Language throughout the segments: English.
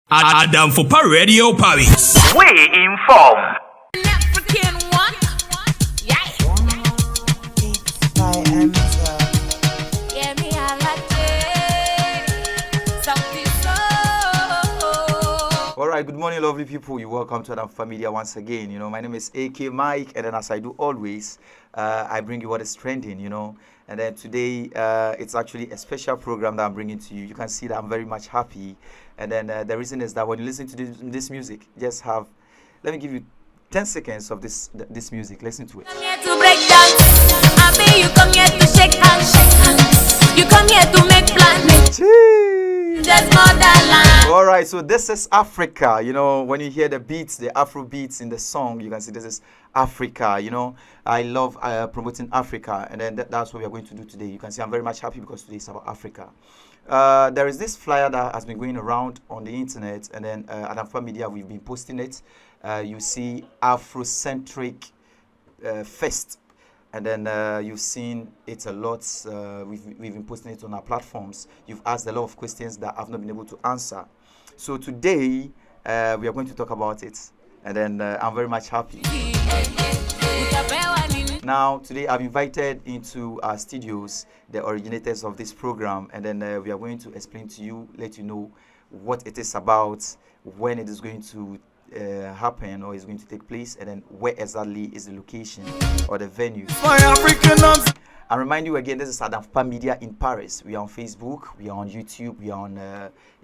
Adam for Radio Paris. We inform. Alright, good morning, lovely people. You're welcome to Adam Familia once again. My name is AK Mike, and then as I do always, I bring you what is trending, And then today, it's actually a special program that I'm bringing to you. You can see that I'm very much happy. And then the reason is that when you listen to this music, let me give you 10 seconds of this music. Listen to it. Come here to break dance. I you come here to shake hands. You come here to make plans. There's more than land. All right, so this is Africa. When you hear the beats, the Afro beats in the song, you can see this is Africa. I love promoting Africa, and then that's what we are going to do today. You can see I'm very much happy because today is about Africa. There is this flyer that has been going around on the internet, and then at Alpha Media we've been posting it. You see Afrocentrique Fest, and then you've seen it a lot. We've been posting it on our platforms. You've asked a lot of questions that I've not been able to answer. So today we are going to talk about it, and then I'm very much happy. Now, today I've invited into our studios the originators of this program, and then we are going to explain to you, let you know what it is about, when it is going to happen or is going to take place, and then where exactly is the location or the venue. I remind you again, this is Adam Media in Paris. We are on Facebook, we are on YouTube, we are on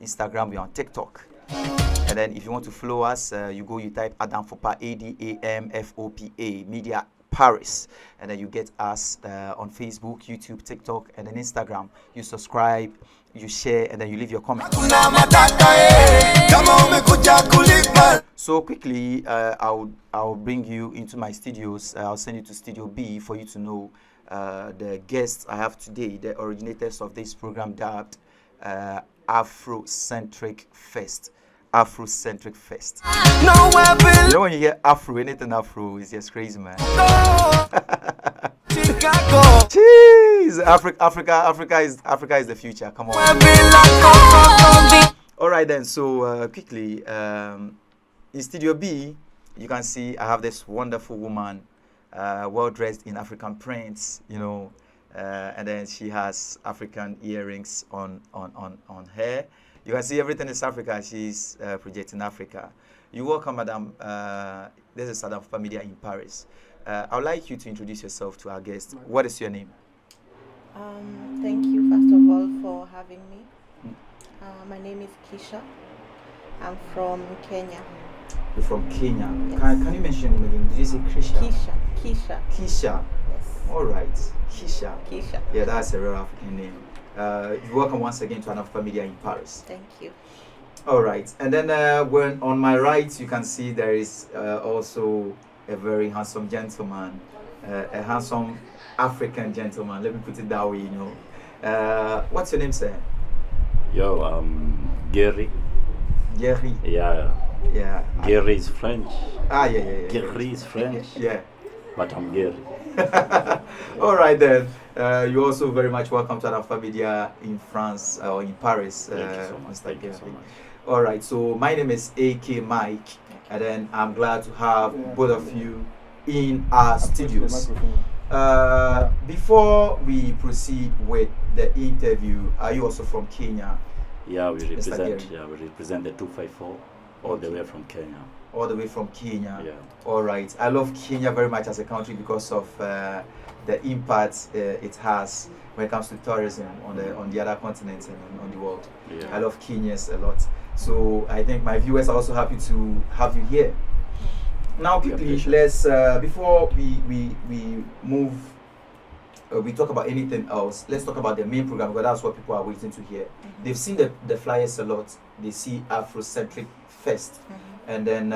Instagram, we are on TikTok. And then if you want to follow us, you type Adam Fopa, ADAMFOPA, Media Paris, and then you get us on Facebook, YouTube, TikTok, and then Instagram. You subscribe, you share, and then you leave your comments. So quickly, I'll bring you into my studios. I'll send you to Studio B for you to know the guests I have today, the originators of this program dubbed Afrocentrique Fest. Afrocentrique Fest. When you hear Afro, anything Afro is just crazy, man. Jeez, Africa is the future. Come on. All right then. So quickly, in Studio B, you can see I have this wonderful woman, well dressed in African prints, and then she has African earrings on her. You can see everything is Africa. She's projecting Africa. You're welcome, Madam. This is Adam Familia in Paris. I would like you to introduce yourself to our guest. What is your name? Thank you, first of all, for having me. My name is Keisha. I'm from Kenya. You're from Kenya. Yes. Can you mention your name again? Did you say Keisha? Keisha. Keisha. Yes. All right. Keisha. Keisha. Yeah, that's a real African name. You're welcome once again to Adam Familia in Paris. Thank you. All right. And then when on my right, you can see there is also a very handsome gentleman, a handsome African gentleman. Let me put it that way, What's your name, sir? Yo, Gary. Gary. Yeah. Yeah. Gary is French. Yeah. Gary is French. Yeah. But I'm Gary. All right then. You're also very much welcome to Adam Familia in France or in Paris. Thank you so much. All right. So my name is AK Mike, and then I'm glad to have both of you in our studios. Before we proceed with the interview, are you also from Kenya? Yeah, we represent the 254 all the way from Kenya. All the way from Kenya. Yeah. All right. I love Kenya very much as a country because of the impact it has when it comes to tourism on the other continents and on the world. Yeah. I love Kenyans a lot. So I think my viewers are also happy to have you here. Now quickly, let's before we move, we talk about anything else. Let's talk about the main program because that's what people are waiting to hear. Mm-hmm. They've seen the flyers a lot. They see Afrocentric Fest. Mm-hmm. And then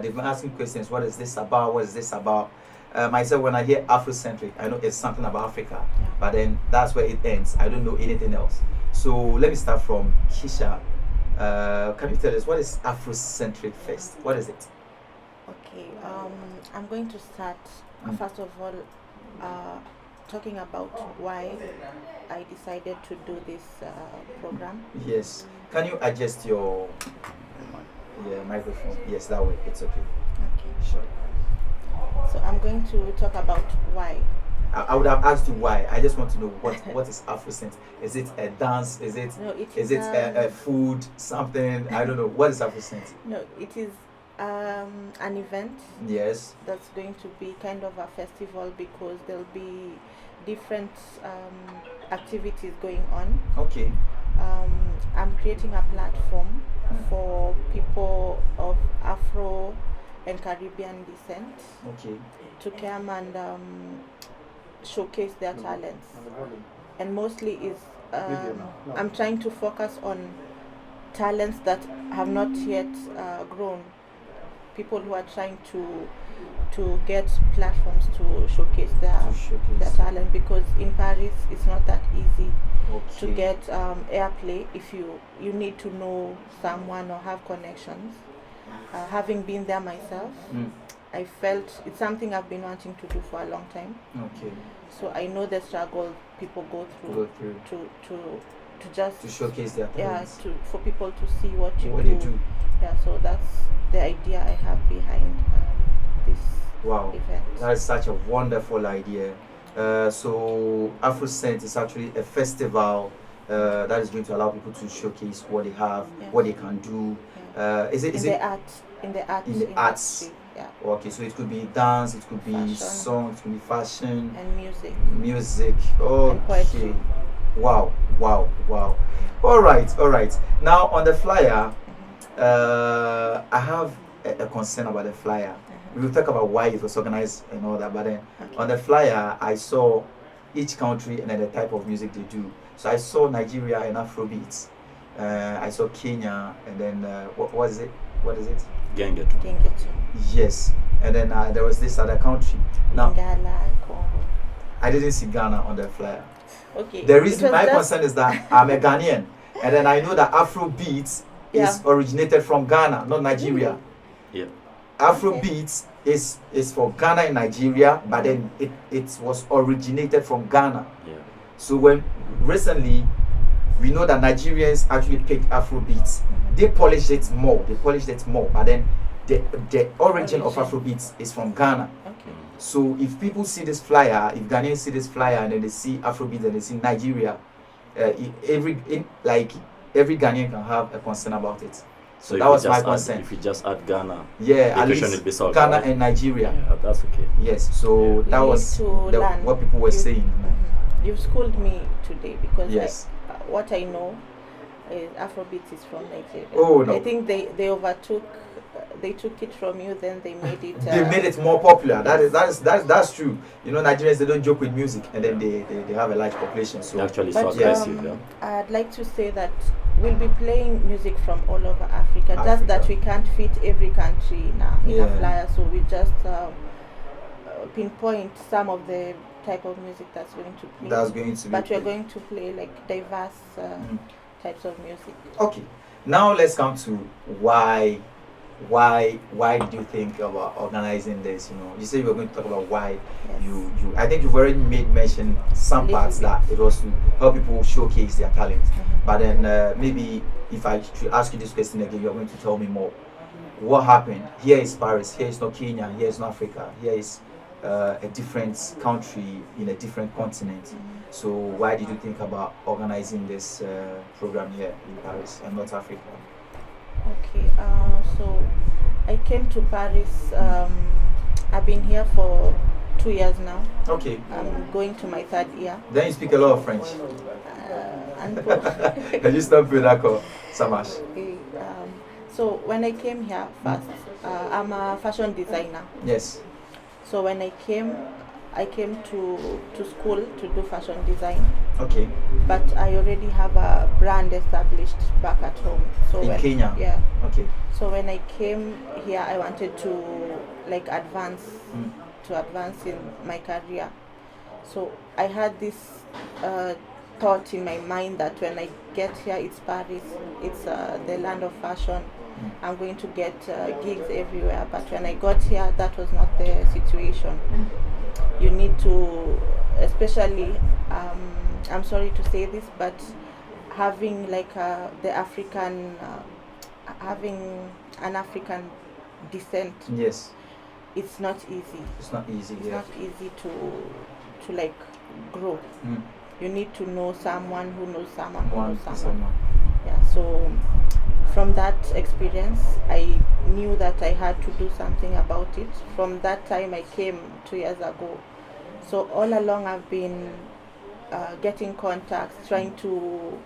they've been asking questions. What is this about? What is this about? Myself, when I hear Afrocentric, I know it's something about Africa. Yeah. But then that's where it ends. I don't know anything else. So let me start from Keisha. Can you tell us what is Afrocentric Fest? What is it? Okay. I'm going to start first of all talking about why I decided to do this program. Yes. Can you adjust your Yeah, microphone. Yes, that way. It's okay. Okay. Sure. So I'm going to talk about why. I would have asked you why. I just want to know what is Afrocentrique. Is it a dance? Is it No, it is is, it a food something? I don't know. What is Afrocentrique? No, it is an event Yes. that's going to be kind of a festival because there'll be different activities going on. Okay. I'm creating a platform for people of Afro and Caribbean descent Okay. to come and showcase their talents. And mostly is I'm trying to focus on talents that have not yet grown. People who are trying to get platforms to showcase their talent, because in Paris it's not that easy to get airplay if you need to know someone or have connections. Having been there myself, I felt it's something I've been wanting to do for a long time. Okay. So I know the struggle people go through to just to showcase their talents. Yeah, for people to see what you do. Yeah, so that's the idea I have behind this event. That is such a wonderful idea. So Afrocent is actually a festival that is going to allow people to showcase what they have, what they can do. Is it in the arts? Yeah. Okay, so it could be dance, it could be fashion, songs, it could be fashion and music. Music. Okay. And poetry. Wow. All right. Now on the flyer, I have a concern about the flyer. We will talk about why it was organized and all that, but then on the flyer I saw each country and then the type of music they do. So I saw Nigeria and Afrobeats. I saw Kenya, and then what is it? Gengetu. Yes, and then there was this other country. Now, I didn't see Ghana on the flyer. Okay. The reason my concern is that I'm a Ghanaian, and then I know that Afrobeats is originated from Ghana, not Nigeria. Yeah. Afrobeats is for Ghana and Nigeria, but then it was originated from Ghana. Yeah. So when recently we know that Nigerians actually picked Afrobeats, they polished it more, but then the origin of Afrobeats is from Ghana. Okay. So if people see this flyer, if Ghanaians see this flyer and then they see Afrobeats and they see Nigeria, every Ghanaian can have a concern about it. So that was my concern. If you just add Ghana, at least Ghana and Nigeria. Yeah, that's okay. Yes, so that was what people were saying. You've schooled me today because yes. What I know is Afrobeat is from Nigeria. Oh no! I think they took it from you, then they made it. They made it more popular. That's true. You know, Nigerians, they don't joke with music, and then they have a large population. So actually, so aggressive. I'd like to say that we'll be playing music from all over Africa. Just that we can't fit every country in a flyer, so we just pinpoint some of the type of music that's going to play. But we're going to play like diverse types of music. Okay. Now let's come to why did you think about organizing this? You know, you said you were going to talk about why you I think you've already made mention some parts that it was to help people showcase their talent. But then maybe if I should ask you this question again, you're going to tell me more. What happened? Here is Paris, here is not Kenya, here is not Africa, here is a different country in a different continent. So why did you think about organizing this program here in Paris and not Africa? Okay, so I came to Paris. I've been here for 2 years now. Okay. I'm going to my 3rd year. Then you speak a lot of French. Can you stop with that call, Samash? Okay, so when I came here first, I'm a fashion designer. Yes. So when I came to school to do fashion design. Okay. But I already have a brand established back at home. So in Kenya? Yeah. Okay. So when I came here, I wanted to advance in my career. So I had this thought in my mind that when I get here, it's Paris, it's the land of fashion. I'm going to get gigs everywhere. But when I got here, that was not the situation. You need to, especially, I'm sorry to say this, but having the African having an African descent, Yes. it's not easy. It's not easy. It's Yeah. not easy to like grow. Mm. You need to know someone who knows someone who One knows to someone. someone. Yeah, so from that experience, I knew that I had to do something about it. From that time, I came 2 years ago. So all along, I've been getting contacts, trying to.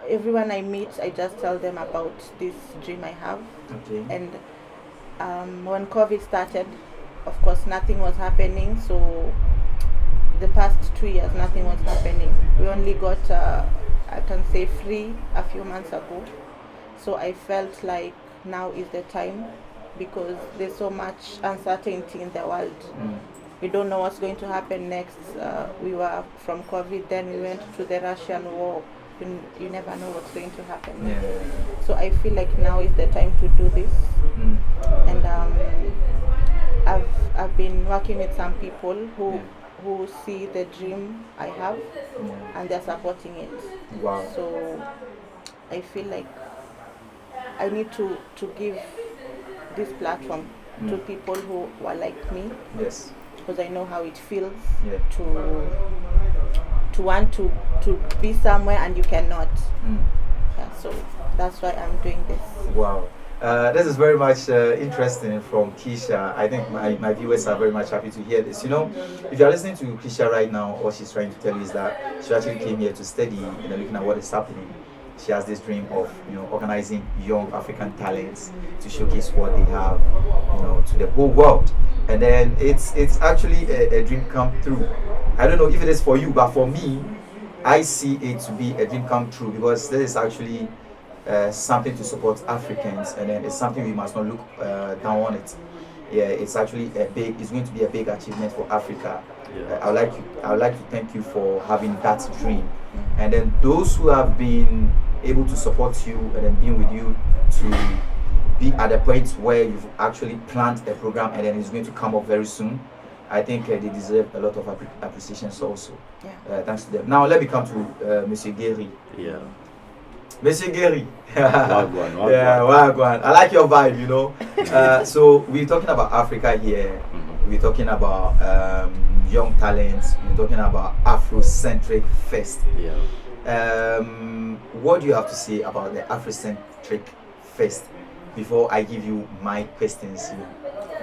Everyone I meet, I just tell them about this dream I have. Okay. And when COVID started, of course, nothing was happening. So the past 2 years, nothing was happening. We only got, I can say, free a few months ago. So I felt like now is the time, because there's so much uncertainty in the world. Mm. We don't know what's going to happen next. We were from COVID, then we went to the Russian war. You never know what's going to happen. Yeah. So I feel like now is the time to do this. Mm. And I've been working with some people who see the dream I have, and they're supporting it. Wow. So I feel like I need to give this platform to people who are like me, Yes. because I know how it feels Yeah. to want to be somewhere and you cannot. Mm. Yeah, so that's why I'm doing this. Wow. This is very much interesting from Keisha. I think my viewers are very much happy to hear this. You know, if you're listening to Keisha right now, all she's trying to tell you is that she actually came here to study, looking at what is happening. She has this dream of, organizing young African talents to showcase what they have, to the whole world. And then it's actually a dream come true. I don't know if it is for you, but for me, I see it to be a dream come true, because this is actually something to support Africans, and then it's something we must not look down on it. Yeah, it's actually it's going to be a big achievement for Africa. Yeah. I would like to thank you for having that dream, and then those who have been able to support you and then being with you to be at the point where you've actually planned a program and then it's going to come up very soon. I think they deserve a lot of appreciations also. Yeah. Thanks to them. Now let me come to Monsieur Gary. Yeah. Monsieur Gary. Wagwan. Yeah, Wagwan. I like your vibe, So we're talking about Africa here. We're talking about young talents. We're talking about Afrocentric Fest. Yeah. What do you have to say about the Afrocentric Fest before I give you my questions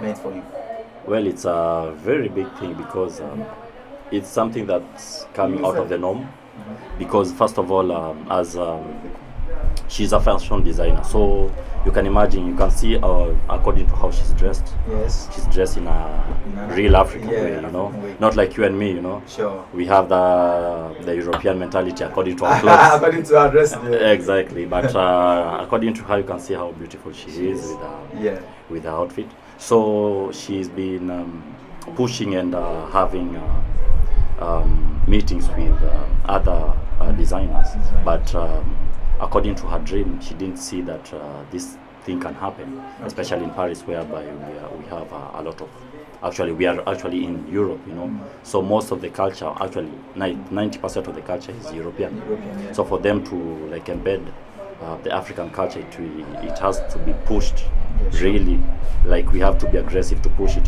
meant for you? Well, it's a very big thing, because it's something that's coming out of the norm. Because first of all, as she's a fashion designer, so you can imagine, you can see according to how she's dressed. Yes. She's dressed in a real African way, African way. not like you and me, Sure. We have the European mentality according to our clothes. According to our dress. Yeah. Exactly, but according to her, you can see how beautiful she is with her outfit. So she's been pushing and having meetings with other designers, but according to her dream, she didn't see that this thing can happen, especially in Paris, whereby we have a lot of. Actually, we are actually in Europe, So most of the culture, actually 90% of the culture is European. So for them to embed the African culture, it has to be pushed. Really, we have to be aggressive to push it,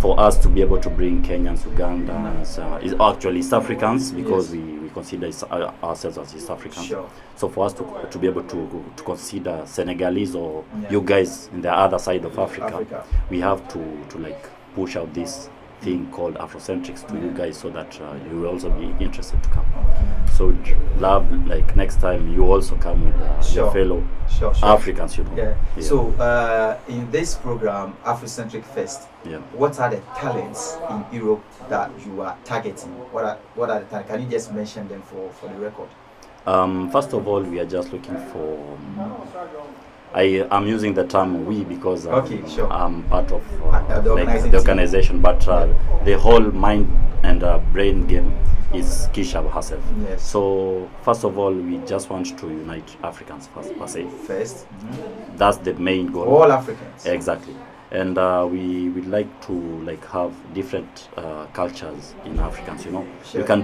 For us to be able to bring Kenyans, Ugandans, is actually East Africans, because we consider ourselves as East Africans. Sure. So for us to be able to consider Senegalese or you guys in the other side of Africa. We have to push out this thing called Afrocentrics to you guys, so that you will also be interested to come. So love, next time you also come with your fellow Africans, Yeah. So in this program, Afrocentric Fest, what are the talents in Europe that you are targeting? What are the talents? Can you just mention them for the record? First of all, we are just looking for. I'm using the term "we" because I'm part of the organization, but the whole mind and brain game is Keisha herself. Yes. So first of all, we just want to unite Africans per se. First. That's the main goal. All Africans. Exactly. and we would like to like have different cultures in Africans. You know, Sure. we can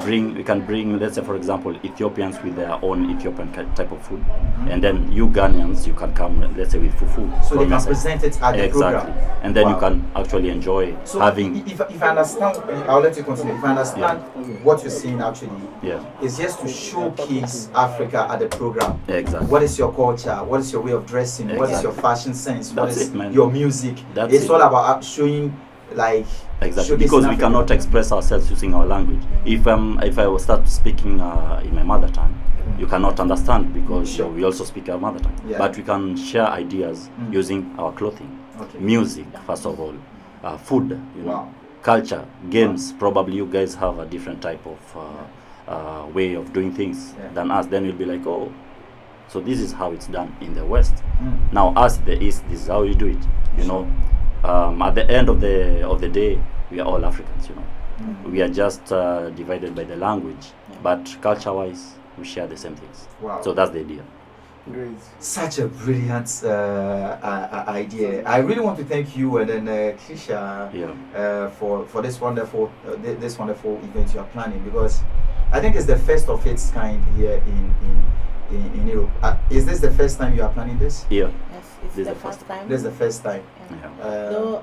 bring, let's say for example, Ethiopians with their own Ethiopian type of food, and then you Ghanaians, you can come, let's say, with fufu. So they from can your side. present it at the Exactly, program. and then you Wow. can actually enjoy So having. if I understand, I'll let you continue. If I understand what you're saying actually, Yeah. it's just to showcase Africa at the program. Exactly. What is your culture? What is your way of dressing? What is Exactly. your fashion sense? What That's is it, man. your music? That's It's it. all about showing, like, Exactly, showcasing because we Africa. cannot express ourselves using our language. If I will start speaking in my mother tongue, you cannot understand because Sure. we also speak our mother tongue. Yeah. But we can share ideas using our clothing, Okay. music, first of all, food, you know, Wow. culture, games. Probably you guys have a different type of way of doing things Yeah. than us. Then you'll be like, oh, so this is how it's done in the West. Mm. Now us, the East, this is how you do it. You know, at the end of the day, we are all Africans. You know, we are just divided by the language, but culture-wise, we share the same things. Wow. So that's the idea. Great. Such a brilliant idea. I really want to thank you and then Keisha Yeah. for this wonderful event you are planning, because I think it's the first of its kind here in Europe. Is this the first time you are planning this? Yeah. Yes, it's This is the the first first time. This is the first time. Yeah. Though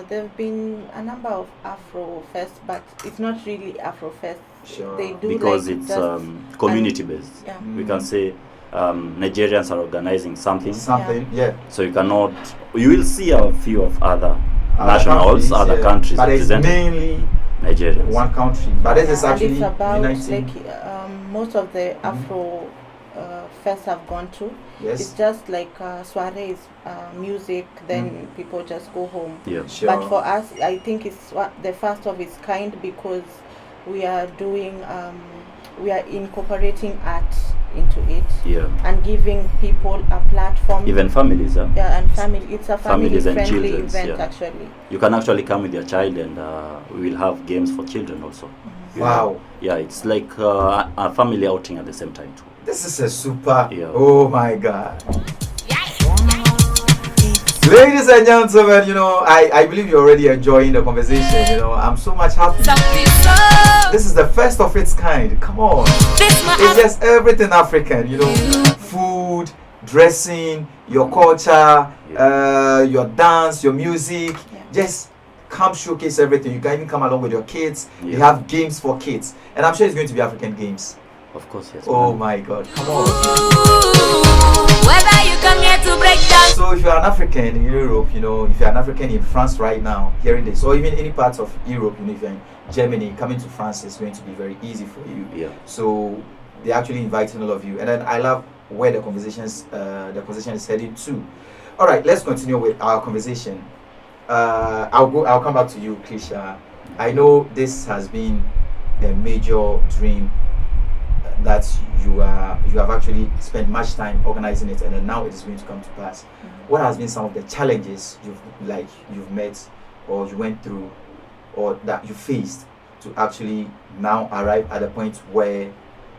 there have been a number of Afro Fest, but it's not really Afro Fest. Sure. They do Because like it's just community based. yeah. We can say Nigerians are organizing something, Something, yeah. so you cannot. You will see a few of other nationals, countries, other yeah. countries but it's represented. mainly Nigerians. one country. But this is and actually it's about uniting. like most of the Afro fests I've gone to. It's Yes. just like soirees, music, then people just go home. Yeah. Sure. But for us, I think it's the first of its kind because we are doing, we are incorporating art into it Yeah. and giving people a platform. Even families. Yeah, and family. It's a Families and family-friendly children's, event yeah. actually. You can actually come with your child, and we will have games for children also. You Wow. know? Yeah, it's like a family outing at the same time too. This is a super. Yeah. Oh my God. Ladies and gentlemen, you know, I believe you're already enjoying the conversation. You know, I'm so much happy. This is the first of its kind. Come on. It's just everything African, you know, food, dressing, your culture, your dance, your music. Just come showcase everything. You can even come along with your kids. You Yeah. have games for kids. And I'm sure it's going to be African games. Of course, yes. Oh my God. Come on. Whether you come here to break down. So if you're an African in Europe, you know, if you're an African in France right now, hearing this, or even any parts of Europe, you know, if you're in Germany, coming to France is going to be very easy for you. Yeah. So they're actually inviting all of you, and then I love where the conversation is heading to. All right, let's continue with our conversation. I'll come back to you, Keisha. I know this has been a major dream that you have actually spent much time organizing it, and then now it is going to come to pass. What has been some of the challenges you've met, or you went through, or that you faced to actually now arrive at a point where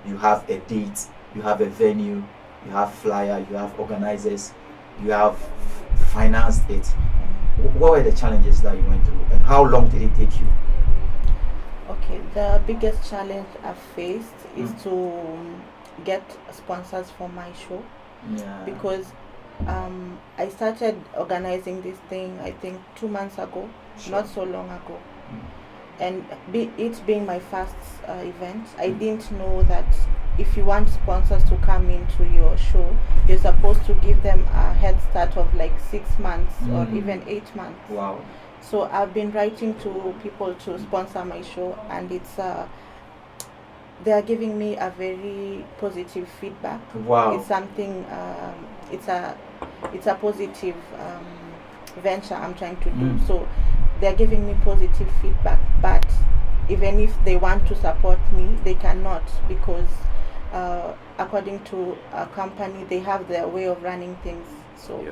you have a date, you have a venue, you have flyer, you have organizers, you have financed it? What were the challenges that you went through, and how long did it take you? Okay, the biggest challenge I've faced is to get sponsors for my show, Yeah. because I started organizing this thing I think 2 months ago, not so long ago. And it being my first event, I didn't know that if you want sponsors to come into your show, you're supposed to give them a head start of like 6 months or even 8 months. Wow. So I've been writing to people to sponsor my show, and it's they are giving me a very positive feedback. Wow. It's something. It's a positive venture I'm trying to do. So they're giving me positive feedback. But even if they want to support me, they cannot, because according to a company, they have their way of running things. So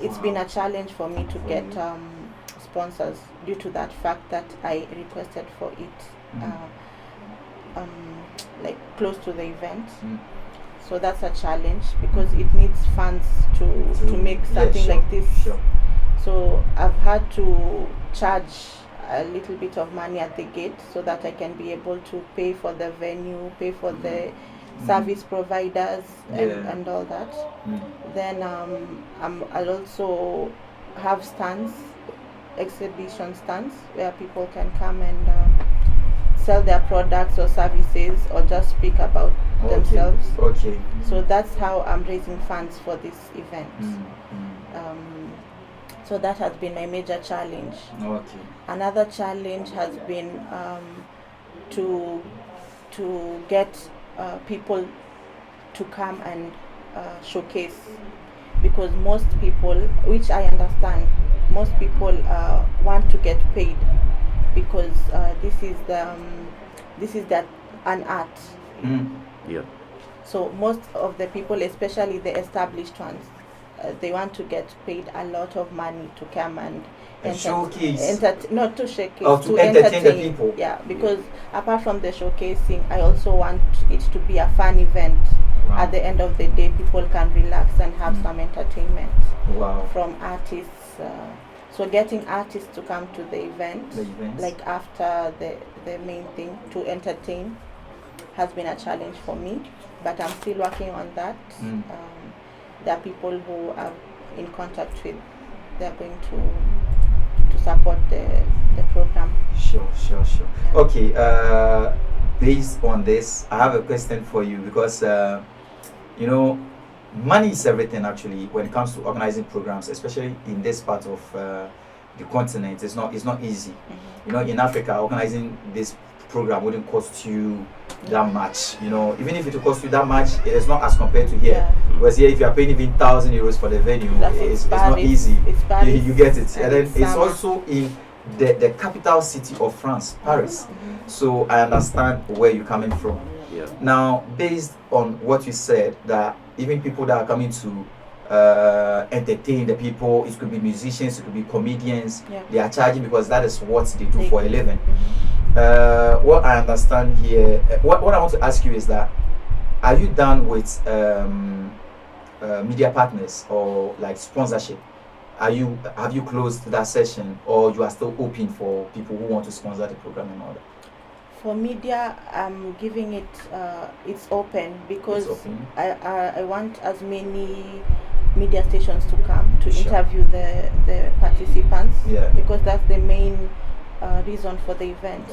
it's been a challenge for me to get sponsors due to that fact that I requested for it like close to the event. So that's a challenge because it needs funds to make something like this. Sure. So I've had to charge a little bit of money at the gate so that I can be able to pay for the venue, pay for the service providers, and all that. Then I'll also have stands, exhibition stands, where people can come and sell their products or services or just speak about themselves. Okay. So that's how I'm raising funds for this event. So that has been my major challenge. Okay. Another challenge has been to get people to come and showcase, because most people, which I understand, most people want to get paid because this is an art. Yeah. So most of the people, especially the established ones, they want to get paid a lot of money to come and showcase. Not to showcase, to entertain the people. Yeah, because apart from the showcasing, I also want it to be a fun event. Wow. At the end of the day, people can relax and have some entertainment. Wow. From artists. So getting artists to come to the event, like after the main thing, to entertain, has been a challenge for me. But I'm still working on that. There are people who are in contact with. They're going to support the program. Sure. Okay, based on this, I have a question for you, because money is everything actually when it comes to organizing programs, especially in this part of the continent. It's not easy. In Africa, organizing this program wouldn't cost you that much. Even if it will cost you that much, it is not as compared to here. Because here, if you are paying even €1,000 for the venue, it's not easy. You get it. And then it's also in the capital city of France, Paris. So I understand where you're coming from. Yeah. Now, based on what you said, that even people that are coming to entertain the people, it could be musicians, it could be comedians, they are charging because that is what they do for a living. What I understand here, what I want to ask you is that, are you done with media partners or like sponsorship? Have you closed that session, or you are still open for people who want to sponsor the program and all that? For media, I'm giving it, it's open, because I want as many media stations to come to interview the participants, because that's the main reason for the event.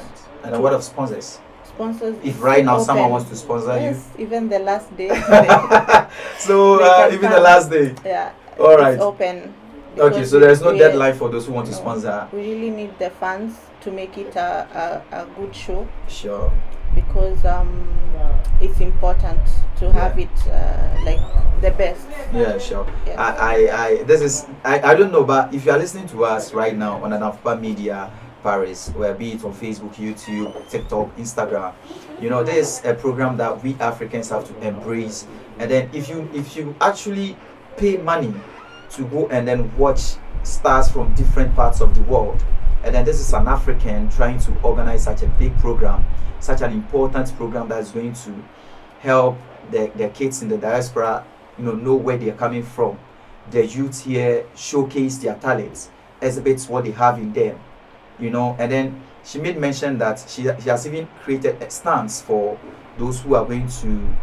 And what of sponsors? Sponsors, if right now someone wants to sponsor you, even the last day. So even the last day. Yeah. All right. It's open. Okay, so there's no deadline for those who want to sponsor. We really need the funds to make it a good show. Sure. Because it's important to have it like the best. Yeah, sure. Yes. I don't know, but if you are listening to us right now on an Alpha Media Paris, where be it on Facebook, YouTube, TikTok, Instagram, there's a program that we Africans have to embrace. And then if you actually pay money to go and then watch stars from different parts of the world, and then this is an African trying to organize such a big program, such an important program that is going to help the kids in the diaspora, know where they're coming from. The youth here showcase their talents, exhibit what they have in them, and then she made mention that she has even created stands for those who are going to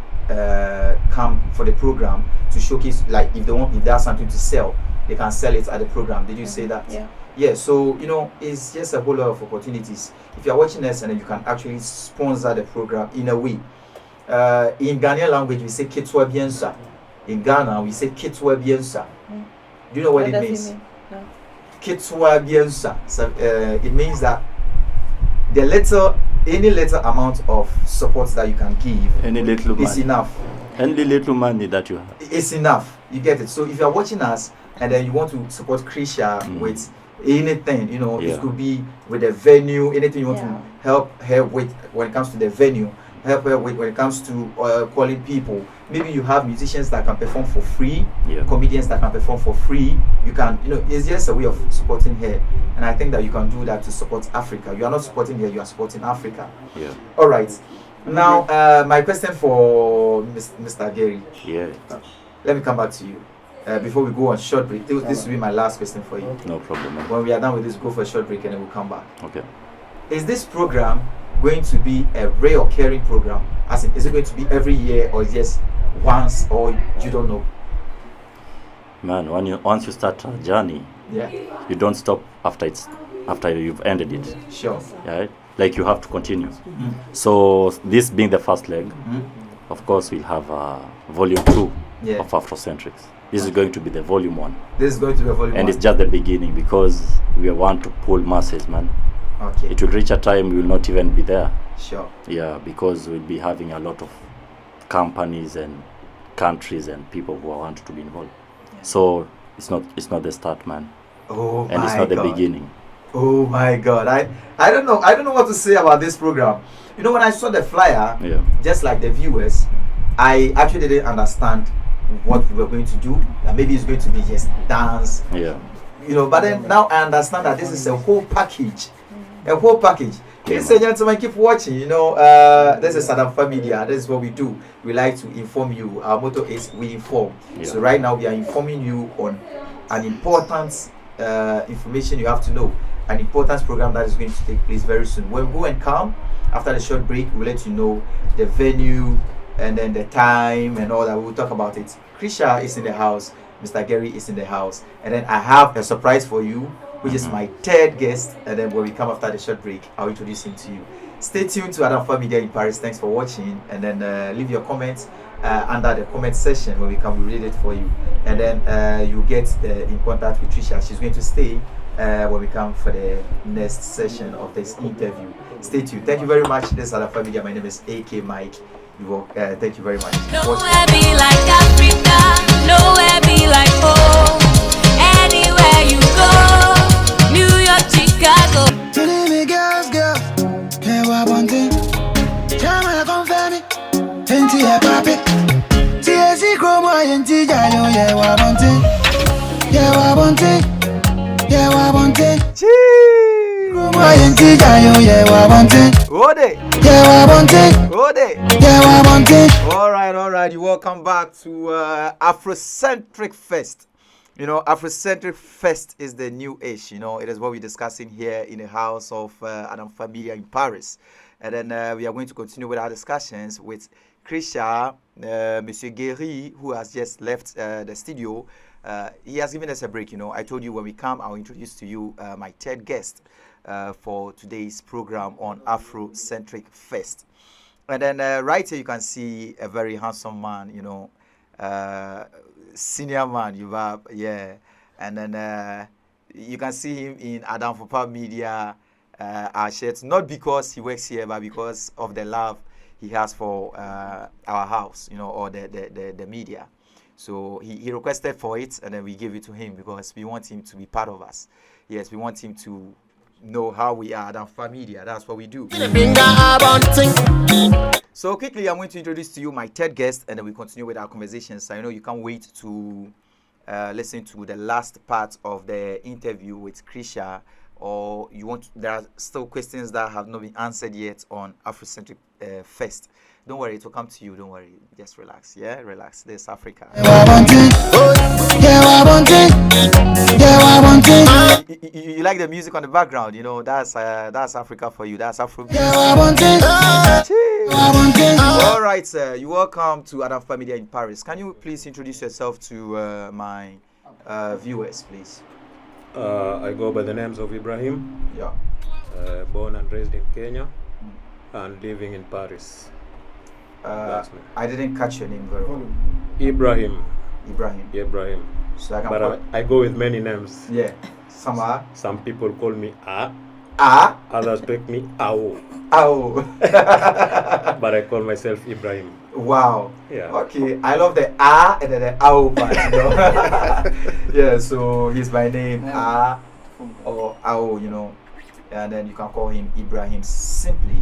come for the program to showcase, like if they have something to sell, they can sell it at the program. Did you say that? Yeah, so it's just a whole lot of opportunities. If you're watching this, and then you can actually sponsor the program in a way. In Ghanaian language, we say Kitwa Biensa. In Ghana, we say Kitwa Biensa. Do you know what it means? No. Kitwa Biensa. So, it means that any little amount of support that you can give, any little is enough. Any little money that you have, it's enough. You get it. So if you're watching us and then you want to support Keisha with anything, it could be with the venue, anything you want to help her with when it comes to the venue, help her with when it comes to calling people. Maybe you have musicians that can perform for free, comedians that can perform for free. You can, it's just a way of supporting her. And I think that you can do that to support Africa. You are not supporting her, you are supporting Africa. Yeah. All right. Now, my question for Mr. Gary. Yeah. Let me come back to you. before we go on short break, this will be my last question for you. No problem. Man. When we are done with this, go for a short break and then we'll come back. Okay. Is this program going to be a recurring program? As in, is it going to be every year or just once, or you don't know? Man, once you start a journey, Yeah. you don't stop after you've ended it. Sure. Right? Like you have to continue. So this being the first leg, of course we'll have volume 2 Yeah. of Afrocentrics. This is going to be the volume 1. This is going to be a volume And one. it's just the beginning, because we want to pull masses, man. Okay. It will reach a time we will not even be there. Sure. Yeah, because we'll be having a lot of companies and countries and people who want to be involved. So it's not the start, man. Oh And it's my not the God. beginning. Oh my God. I don't know what to say about this program. You know, when I saw the flyer, Yeah. just like the viewers, I actually didn't understand what we were going to do. That maybe it's going to be just dance, Yeah. you know. But then now I understand that this is a whole package. A whole package. Ladies and gentlemen, keep watching. You know, this is Adamfa Media. This is what we do. We like to inform you. Our motto is we inform. Yeah. So right now we are informing you on an important information you have to know. An important program that is going to take place very soon. When we go and come after the short break, we'll let you know the venue and then the time and all that. We'll talk about it. Keisha is in the house. Mr. Gary is in the house. And then I have a surprise for you, which is my third guest. And then when we come after the short break, I'll introduce him to you. Stay tuned to Adamfa Media in Paris. Thanks for watching. And then leave your comments under the comment section. When we come, we read it for you. And then you get in contact with Keisha. She's going to stay when we come for the next session of this interview. Stay tuned. Thank you very much. This is Adamfa Media. My name is AK Mike. Thank you very much. Nowhere be like Africa, nowhere be like home. Anywhere you go, New York, Chicago. Telling me girls, hey, what one thing? Chama confirm Enti ya papi. TSC chromo enti jayo, yeah, what one thing? Yeah, what one thing? Yeah, what one thing? Chromo enti jayo, yeah, what one thing? Ode. Yeah, what one thing? Ode. Yeah, what one thing? All right. You welcome back to Afrocentric Fest. You know, Afrocentric Fest is the new age. You know, it is what we're discussing here in the house of Adamfa Media in Paris. And then we are going to continue with our discussions with Keisha, Monsieur Gary, who has just left the studio. He has given us a break. You know, I told you when we come, I'll introduce to you my third guest for today's program on Afrocentric Fest. And then right here you can see a very handsome man, you know, senior man, yeah. And then you can see him in Adamfa Media our shirts, not because he works here, but because of the love he has for our house, you know, or the media. So he requested for it, and then we gave it to him because we want him to be part of us. Yes, we want him to know how we are Adamfa Media. That's what we do. So quickly, I'm going to introduce to you my third guest, and then we continue with our conversations. I know you can't wait to listen to the last part of the interview with Keisha, or there are still questions that have not been answered yet on Afrocentric Fest. Don't worry, it will come to you. Don't worry, just relax. Yeah, relax. This is Africa. You like the music on the background? You know, that's Africa for you. That's Afro. All right, sir. You're welcome to Adamfa Media in Paris. Can you please introduce yourself to my viewers, please? I go by the names of Ibrahim. Yeah. Born and raised in Kenya, and living in Paris. That's me. I didn't catch your name very well. Ibrahim. Ibrahim. So I can But I go with many names. Yeah. Some people call me A. Ah. Others take me Ao. Oh. But I call myself Ibrahim. Wow. Yeah. Okay. I love the A and then the Ao part, you know. Yeah. So he's my name A or Ao, you know, and then you can call him Ibrahim simply.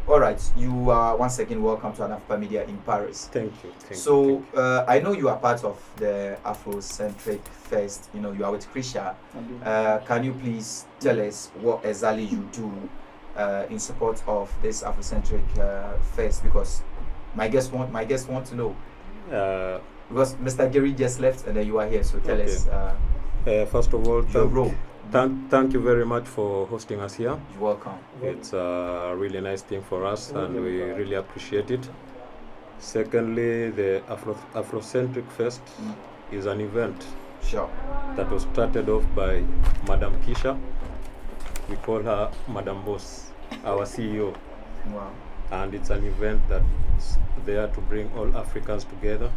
All right. You are once again welcome to Adamfa Media in Paris. Thank you. So I know you are part of the Afrocentric Fest. You know, you are with Keisha. Can you please tell us what exactly you do in support of this Afrocentric Fest? Because my guests want to know. because Mr. Gary just left and then you are here, so tell us First of all, your role. thank you very much for hosting us here. You're welcome. It's a really nice thing for us, and we really appreciate it. Secondly, the Afrocentrique Fest is an event Sure. that was started off by Madam Keisha. We call her Madam Boss, our CEO. Wow. And it's an event that's there to bring all Africans together,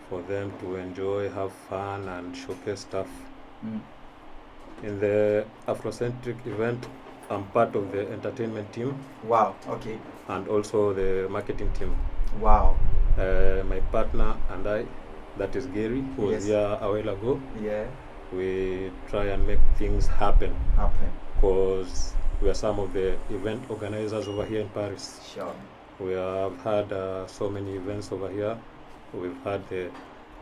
for them to enjoy, have fun, and showcase stuff. In the Afrocentric event, I'm part of the entertainment team. Wow. Okay. And also the marketing team. Wow. My partner and I, that is Gary, who was here a while ago. Yeah. We try and make things happen because we are some of the event organizers over here in Paris. Sure. We have had so many events over here. We've had the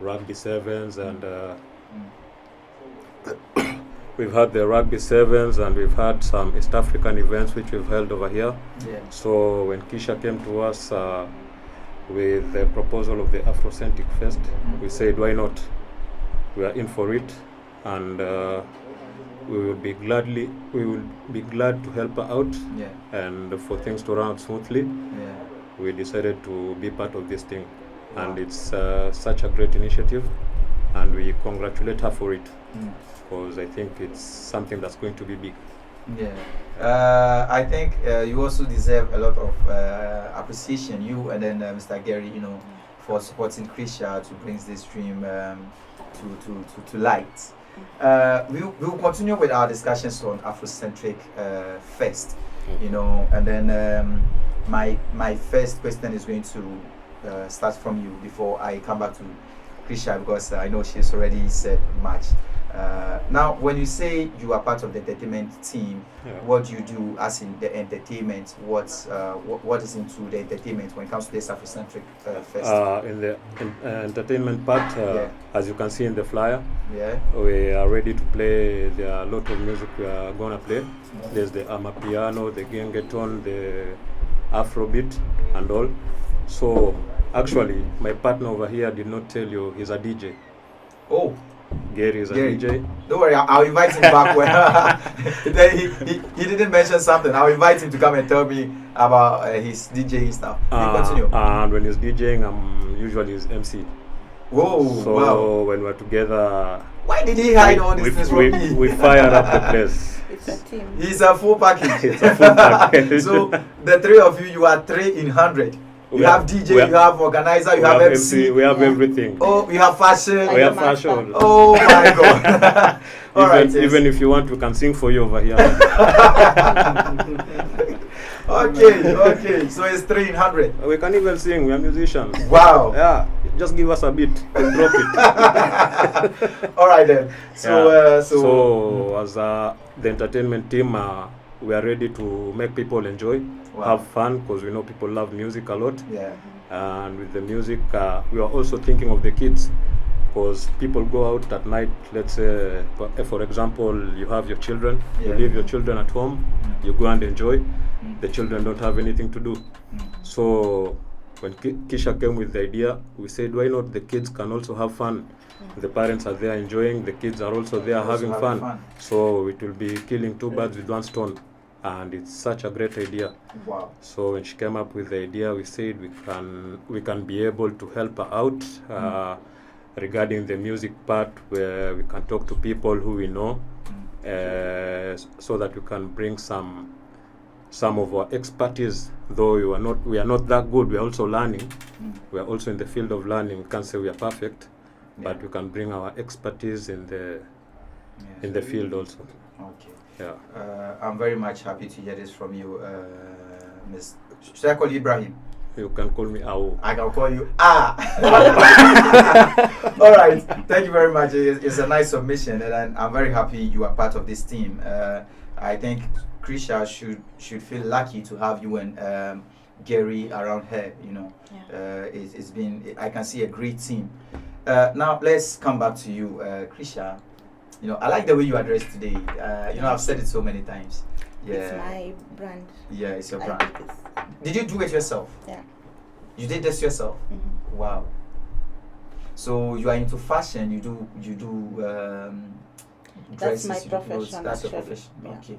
rugby sevens and we've had the rugby sevens, and we've had some East African events which we've held over here. Yeah. So when Keisha came to us with the proposal of the Afrocentric Fest, we said, why not? We are in for it, and we will be glad to help her out. Yeah. And for things to run out smoothly. Yeah. We decided to be part of this thing, and it's such a great initiative, and we congratulate her for it, because I think it's something that's going to be big. Yeah, I think you also deserve a lot of appreciation, you and then Mr. Gary, for supporting Keisha to bring this dream to light. We'll continue with our discussions on Afrocentric Fest, and then my first question is going to start from you before I come back to Keisha, because I know she's already said much. Now, when you say you are part of the entertainment team, what do you do as in the entertainment? What is into the entertainment when it comes to this Afrocentric Fest? In the entertainment part, as you can see in the flyer, we are ready to play. There are a lot of music we are gonna play. There's the Amapiano, the Gengeton, the Afrobeat, and all. So, actually, my partner over here did not tell you he's a DJ. Oh. Gary is a DJ. Don't worry, I'll invite him back when he didn't mention something. I'll invite him to come and tell me about his DJing stuff. Continue. And when he's DJing, I'm usually his MC. Whoa! So when we're together, why did he hide all these things from me? We fired up the place. It's a team. He's a full package. It's a full package. So the three of you are 3 in 100. You have DJ, you have organizer, you have MC. We have everything. Oh, we have fashion. We have fashion. Oh my God. All right. Even if you want, we can sing for you over here. Okay. So it's 3 in 100. We can even sing. We are musicians. Wow. Yeah. Just give us a beat and drop it. All right then. So as the entertainment team, we are ready to make people enjoy, have fun, because we know people love music a lot. Yeah. And with the music, we are also thinking of the kids, because people go out at night. Let's say, for example, you have your children, you leave your children at home, you go and enjoy. The children don't have anything to do. So when Keisha came with the idea, we said, why not the kids can also have fun? The parents are there enjoying, the kids are also there having fun. So it will be killing 2 birds with 1 stone. And it's such a great idea. Wow. So when she came up with the idea, we said we can be able to help her out regarding the music part, where we can talk to people who we know, so that we can bring some of our expertise. Though we are not that good, we are also learning. We are also in the field of learning. We can't say we are perfect, but we can bring our expertise in the field also. Okay. Yeah. I'm very much happy to hear this from you, Miss. Should I call you Ibrahim? You can call me Awo. I can call you All right. Thank you very much. It's a nice submission, and I'm very happy you are part of this team. I think Keisha should feel lucky to have you and Gary around her. It's been, I can see, a great team. Now let's come back to you, Keisha. I like the way you are dressed today. I've said it so many times. Yeah. It's my brand. Yeah, it's your brand. Did you do it yourself? Yeah. You did this yourself? Mm-hmm. Wow. So you are into fashion. You do That's dresses. my you do clothes. profession, That's your actually. profession. Yeah. Okay.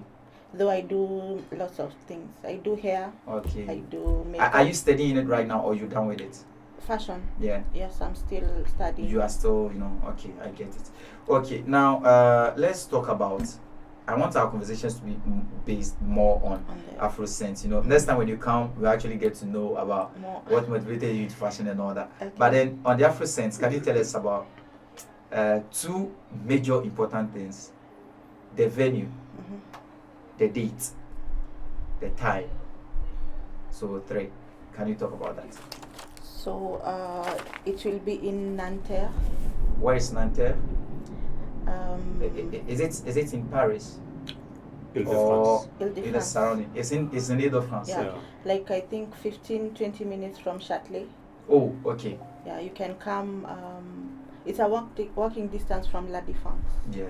Though I do lots of things. I do hair. Okay. I do makeup. Are you studying it right now, or you done with it? Fashion. Yeah. Yes, I'm still studying. You are still, okay, I get it. Okay, now let's talk about. I want our conversations to be based more on the Afrocentrique. Next time when you come, we actually get to know about more. what motivated you to fashion and all that. Okay. But then on the Afrocentrique, can you tell us about two major important things: the venue, the date, the time? So 3. Can you talk about that? So it will be in Nanterre. Where is Nanterre? Um, Is it in Paris? Ile-de-France. In the Ile-de-France. surrounding? It's in Ile-de-France. Yeah. Yeah. Like I think 15-20 minutes from Châtelet. Oh, okay. Yeah, you can come. It's a walking distance from La Défense. Yeah.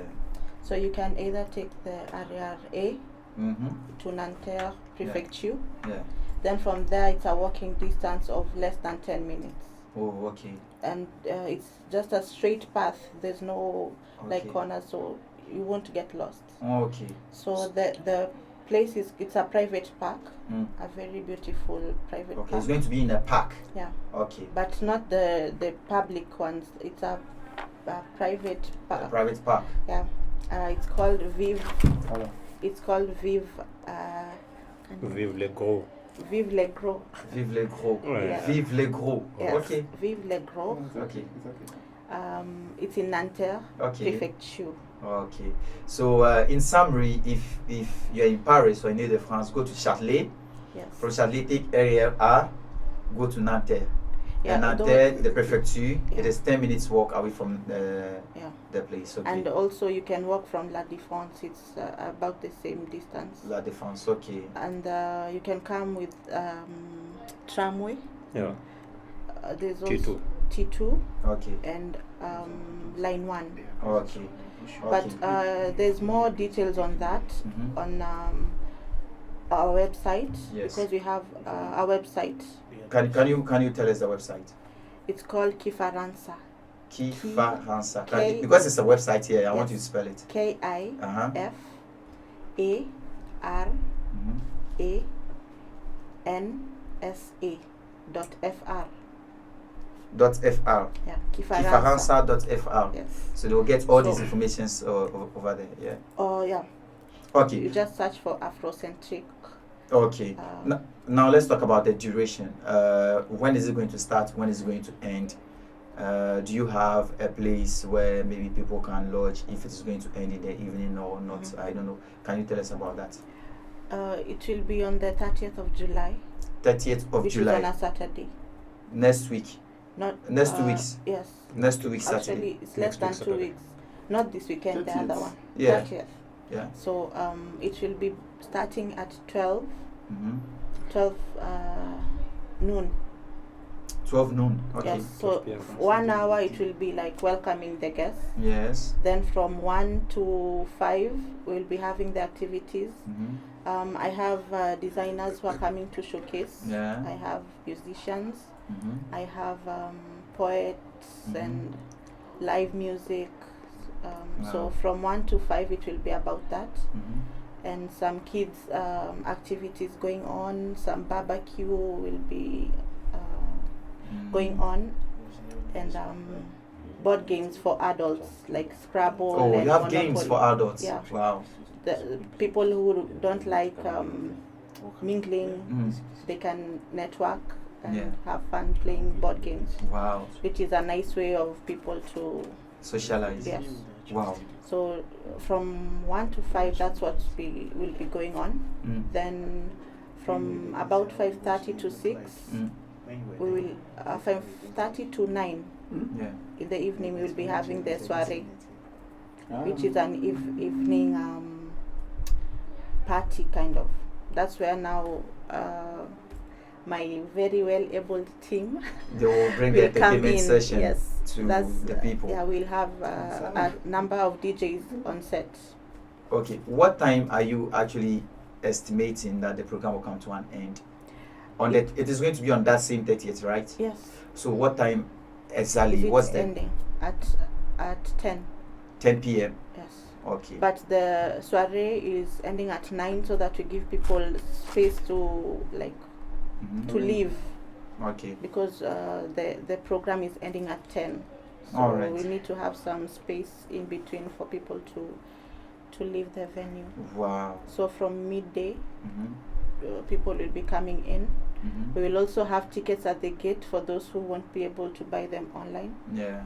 So you can either take the area A Mm-hmm. to Nanterre Prefecture. Yeah. Then from there, it's a walking distance of less than 10 minutes. Oh, okay. And it's just a straight path. There's no like Okay. corners, so you won't get lost. Okay. So the place it's a private park, Mm. a very beautiful private Okay. park. It's going to be in a park. Yeah, Okay. but not the public ones. It's a private A park. private park. Yeah, it's called Vive. It's called Vive. Vive les gros. Vive les Gros. Vive les gros. Ouais. Vive les gros. Yes, Okay. Vive les Gros. Okay. It's in Nanterre Okay. Prefecture. Okay. So in summary, if you're in Paris or in Ile-de-France, go to Châtelet. Yes. From Châtelet, take area A, go to Nanterre. Yeah, And Nanterre, the prefecture, it is 10 minutes walk away from Yeah. the place. Okay. And also you can walk from La Défense. It's about the same distance. La Défense, okay. And you can come with tramway. Yeah. There's also T2. T2 Okay. and line 1. Okay. But Okay. there's more details on that Mhm. on our website. Yes. Because we have our website. Can you tell us the website? It's called Kifaransa. Kifaransa. K- Because it's a website here, I want Yes. you to spell it. KIFARANSA. .fr. .fr. Yeah, Kifaransa. Kifaransa.fr. Yes. So they will get all these So- informations over there. Yeah. Oh yeah. Okay. You just search for Afrocentrique. Okay. Now let's talk about the duration. When is it going to start? When is it going to end? Do you have a place where maybe people can lodge if it is going to end in the evening or not? Mhm. I don't know. Can you tell us about that? It will be on the 30th of July, 30th of which July. is on a Saturday. Next week. Not Next 2 weeks. Yes. Next 2 weeks Saturday. Actually, it's less Next than week 2 Saturday. weeks. Not this weekend, the other one. Yeah. 30th. Yeah. So it will be starting at 12 Mm-hmm. noon. 12 noon. Okay. Yes. So 12 p.m. 1 hour it will be like welcoming the guests. Yes. Then from 1 to 5 we'll be having the activities. Mm-hmm. I have designers who are coming to showcase. Yeah. I have musicians. Mm-hmm. I have poets Mhm. and live music. So Wow. from 1 to 5 it will be about that. Mm-hmm. And some kids activities going on. Some barbecue will be going on. And board games for adults like Scrabble Oh, and you have games Monopoly. for adults. Yeah. Wow. The people who don't like mingling, Mm. they can network and Yeah. have fun playing board games, Wow. which is a nice way of people to Socialize. yes. Wow. So from 1 to 5, that's what we will be going on. Mm. Then from about 5:30 to 6, Mm. we will 5:30 to 9 Yeah. in the evening we will be having the soiree, which is an evening party kind of. That's where now my very well able team They will bring will the come entertainment in. session Yes, to that's the people. yeah, we'll have a number of DJs on set. Okay. What time are you actually estimating that the program will come to an end? It is going to be on that same 30th, right? Yes. So what time Exactly. If What's it's the ending at 10. 10 p.m. Yes. Okay. But the soiree is ending at 9, so that we give people space to to leave, Okay. because the program is ending at 10. So All right. we need to have some space in between for people to leave the venue. Wow. So from midday, Mm-hmm. people will be coming in. Mm-hmm. We will also have tickets at the gate for those who won't be able to buy them online. Yeah.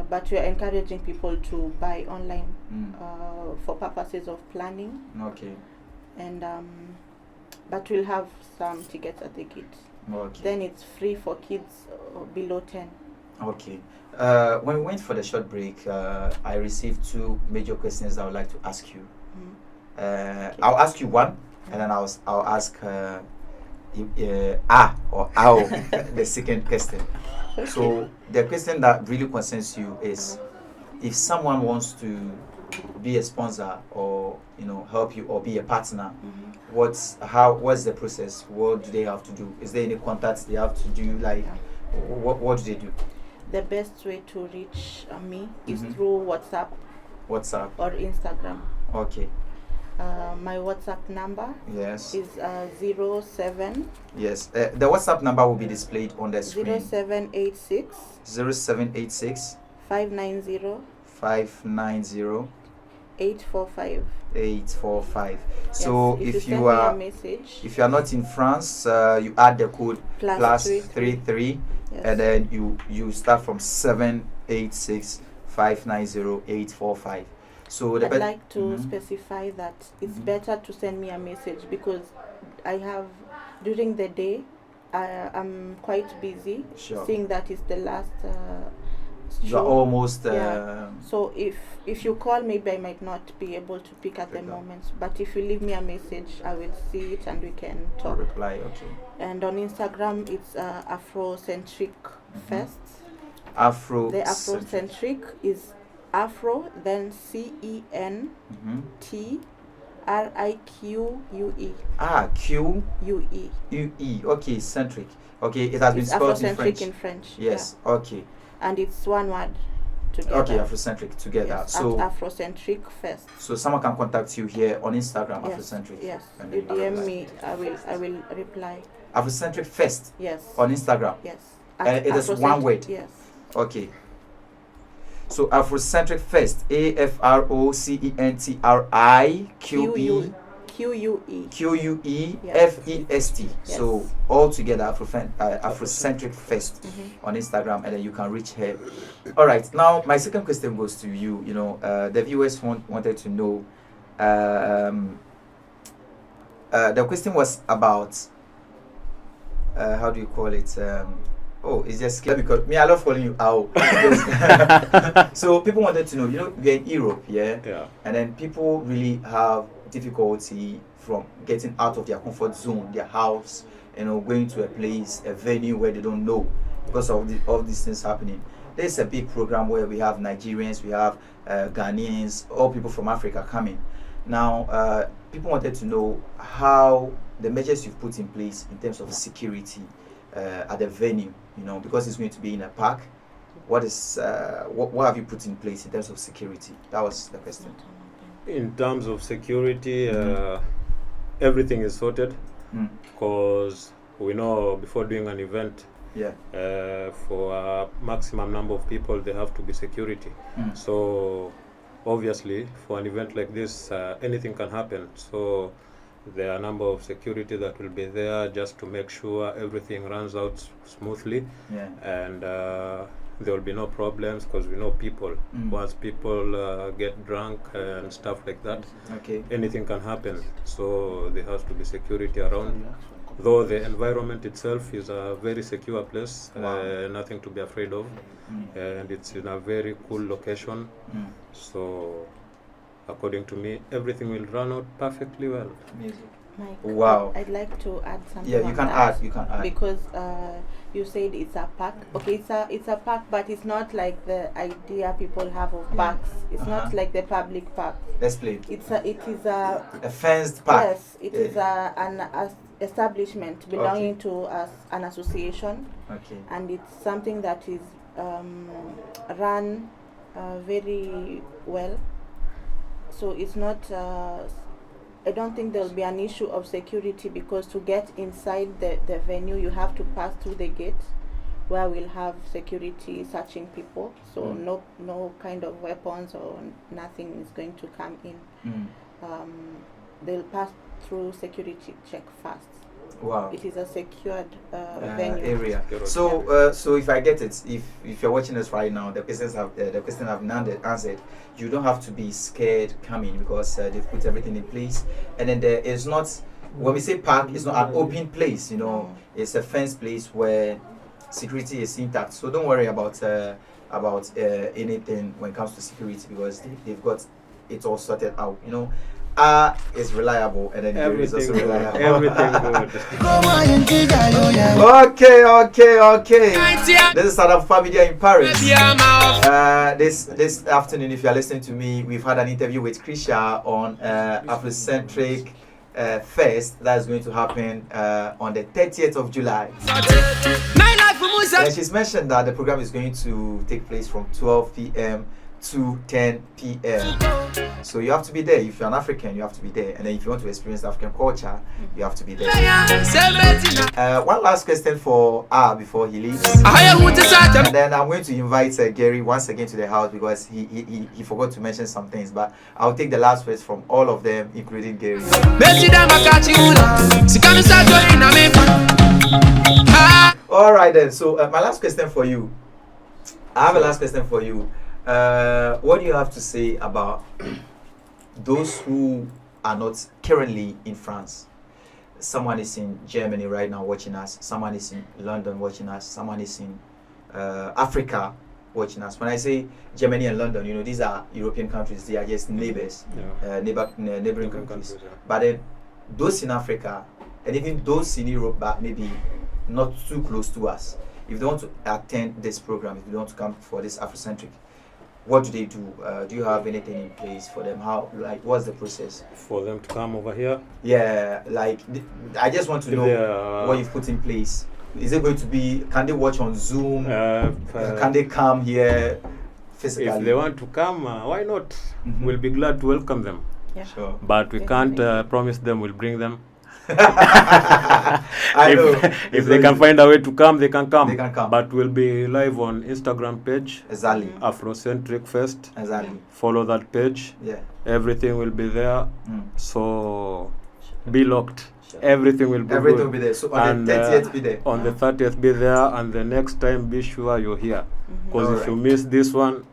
But we are encouraging people to buy online Mm. for purposes of planning. Okay. And but we'll have some tickets at the gate. Okay. Then it's free for kids below 10. Okay. When we went for the short break, I received two major questions I would like to ask you. I'll ask you one, and then I'll ask or ow the second question. So the question that really concerns you is, if someone wants to be a sponsor or help you or be a partner, what's the process? What do they have to do? Is there any contacts they have to do? What do they do? The best way to reach me is through WhatsApp or Instagram. Okay. My WhatsApp number Yes. is 07. Yes. The WhatsApp number will be displayed on the screen. 0786 0786 590 590 845. 845. So Yes, if you you are send me a message, if you are not in France, you add the code Plus 33, yes. and then you start from 786 590 845. So I'd like to Mhm. specify that it's better to send me a message, because I have, during the day, I'm quite busy. Sure. Seeing that it's the last You are show. almost Yeah. So if you call, maybe I might not be able to pick at the Pick up. moment. But if you leave me a message, I will see it and we can to talk. reply. Okay. And on Instagram, it's Afrocentrique Fest. The Afrocentrique is Afro, then CENTRIQUE. QUE. Okay, centric. Okay, it has been It's spelled in Afrocentric French. in French. Yes. Okay. Yeah. And it's one word together. Okay, Afrocentric together. Yes, So at Afrocentrique Fest. so someone can contact you here on Instagram, Yes. Afrocentric. Yes. and You then DM me. I will reply. Afrocentric Fest Yes. on Instagram. Yes. And it is one Afrocentric- word. Yes. Okay. So Afrocentric Fest, AFROCENTRIQUE QUE. FEST. Yes. So all together, Afrocentric Fest on Instagram, and then you can reach her. All right. Now my second question goes to you. The viewers wanted to know. The question was about how do you call it? It's just clear because me, I love calling you out. So people wanted to know. We're in Europe, yeah, and then people really have difficulty from getting out of their comfort zone, their house, going to a place, a venue where they don't know because of these things happening. There's a big program where we have Nigerians, we have Ghanaians, all people from Africa coming. Now, people wanted to know how the measures you've put in place in terms of security at the venue, because it's going to be in a park. What have you put in place in terms of security? That was the question. In terms of security, everything is sorted because we know before doing an event, for a maximum number of people, there have to be security. So obviously, for an event like this, anything can happen. So there are a number of security that will be there just to make sure everything runs out smoothly, and there will be no problems because we know people. Once people get drunk and stuff like that, anything can happen. So there has to be security around. Though the environment itself is a very secure place, nothing to be afraid of, and it's in a very cool location. So according to me, everything will run out perfectly well. Amazing. Mike, Wow. I'd like to add something. Yeah, you can add. You can add. Because you said it's a park. Okay, it's a park, but it's not like the idea people have of parks. It's not like the public park. Explain. It is a fenced park. Yes, it is an establishment belonging to an association. Okay. And it's something that is run very well. So it's not. I don't think there'll be an issue of security, because to get inside the venue you have to pass through the gate, where we'll have security searching people. So no kind of weapons or nothing is going to come in. They'll pass through security check first. Wow. It is a secured venue. Area. So if I get it, if you're watching us right now, the questions have not answered. You don't have to be scared coming, because they've put everything in place. And then there is not, when we say park, it's not an open place. You know, it's a fenced place where security is intact. So don't worry about anything when it comes to security, because they've got it all sorted out. You know. Is reliable, and then Gary is also reliable. Everything good. Okay. This is Southern Family in Paris. This afternoon, if you are listening to me, we've had an interview with Keisha on Afrocentrique Fest that is going to happen on the 30th of July. And she's mentioned that the program is going to take place from 12 p.m. to 10 p.m. So you have to be there. If you're an African, you have to be there. And then if you want to experience African culture, you have to be there. One last question for before he leaves. And then I'm going to invite Gary once again to the house, because he forgot to mention some things. But I'll take the last words from all of them, including Gary. All right then. So my last question for you. I have a last question for you. What do you have to say about those who are not currently in France? Someone is in Germany right now watching us. Someone is in London watching us. Someone is in Africa watching us. When I say Germany and London, you know, these are European countries. They are just neighbors, neighboring countries. Yeah. But then those in Africa, and even those in Europe, but maybe not too close to us, if they want to attend this program, if they want to come for this Afrocentric, what do they do? Do you have anything in place for them? How, like, what's the process For them to come over here. Yeah, like I just want to know what you've put in place. Is it going to be? Can they watch on Zoom? Can they come here physically? If they want to come, why not? We'll be glad to welcome them. Yeah. Sure. But we can't promise them we'll bring them. I know. If they can find a way to come, they can come. They can come. But we'll be live on Instagram page. Exactly. Afrocentric Fest. Exactly. Follow that page. Yeah. Everything will be there. So be locked. Sure. Everything will be Everything good. will be there. So on the 30th, be there. On the 30th, be there, and the next time, be sure you're here. Because if Alright. you miss this one,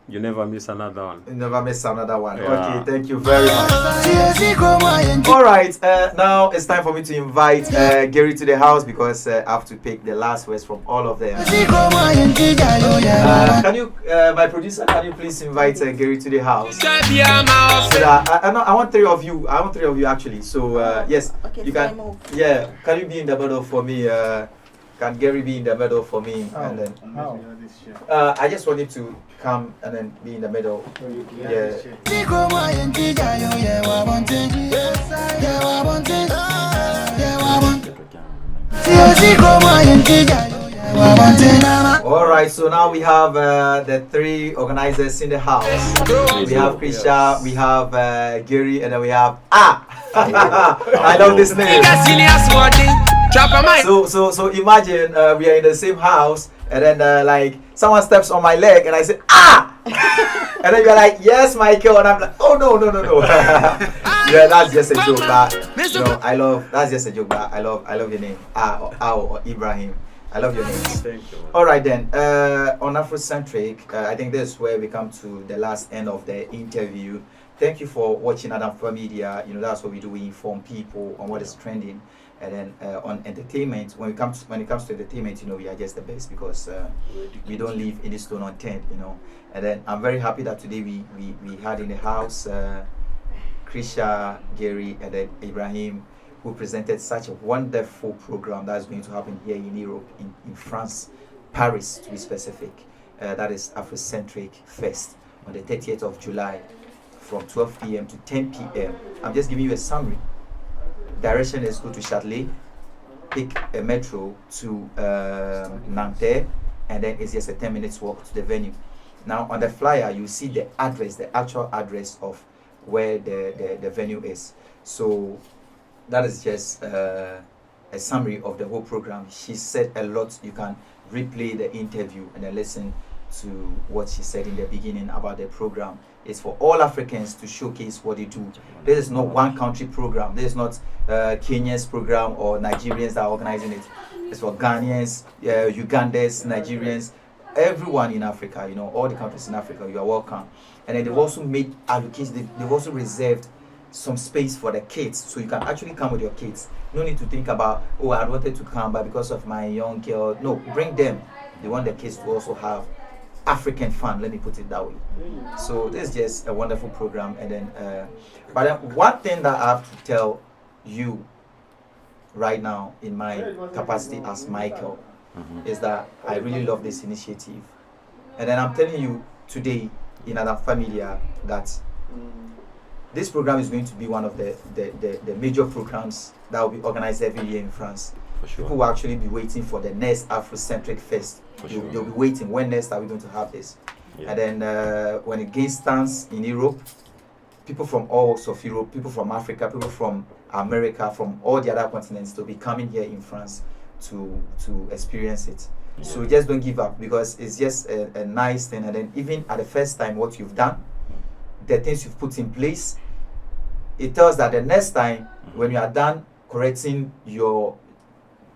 you never miss another one. You never miss another one. Yeah. Okay, thank you very much. All right, now it's time for me to invite Gary to the house, because I have to pick the last words from all of them. Can you, my producer, can you please invite Gary to the house? So that, I want three of you. I want three of you actually. So yes, Okay, you so I can. move. Yeah, can you be in the middle for me? Can Gary be in the middle for me? And then I just want him to come and then be in the middle. Yeah. All right, so now we have the three organizers in the house. We have Keisha, we have Gary, and then we have I love this name. So imagine we are in the same house, and then like someone steps on my leg, and I say and then you're like, yes, Michael, and I'm like, oh no. Yeah, that's just a joke, but you know, that's just a joke, but I love your name, or Ibrahim. I love your name. Thank you. All right then, on Afrocentric, I think this is where we come to the last end of the interview. Thank you for watching Adamfa Media. You know, that's what we do. We inform people on what is trending, and then on entertainment. When it comes to entertainment, you know, we are just the best, because we don't leave any stone unturned. You know, and then I'm very happy that today we had in the house Keisha, Gary, and then Ibrahim, who presented such a wonderful program that's going to happen here in Europe, in France, Paris to be specific. That is Afrocentric Fest on the 30th of July from 12 p.m. to 10 p.m. I'm just giving you a summary. Direction is go to Châtelet, pick a metro to Nanterre, and then it's just a 10 minutes walk to the venue. Now on the flyer you see the address, the actual address of where the venue is. So that is just a summary of the whole program. She said a lot. You can replay the interview and then listen to what she said in the beginning about the program. It's for all Africans to showcase what they do. This is not one country program. This is not Kenya's program or Nigerians that are organizing it. It's for Ghanaians, Ugandans, Nigerians, everyone in Africa, you know, all the countries in Africa, you are welcome. And then they've also made allocations, they've also reserved some space for the kids, so you can actually come with your kids. No need to think about, oh, I wanted to come, but because of my young girl. No, bring them. They want the kids to also have African fun, let me put it that way. So this is just a wonderful program. And then but then one thing that I have to tell you right now in my capacity as Michael is that I really love this initiative. And then I'm telling you today in Adam Familia that this program is going to be one of the major programs that will be organized every year in France. For sure. People will actually be waiting for the next Afrocentric Fest. They'll be waiting, when next are we going to have this? Yeah. And then when it gains stance in Europe, people from all walks of Europe, people from Africa, people from America, from all the other continents, they'll be coming here in France to experience it. Yeah. So just don't give up, because it's just a nice thing. And then even at the first time, what you've done, the things you've put in place, it tells that the next time when you are done correcting your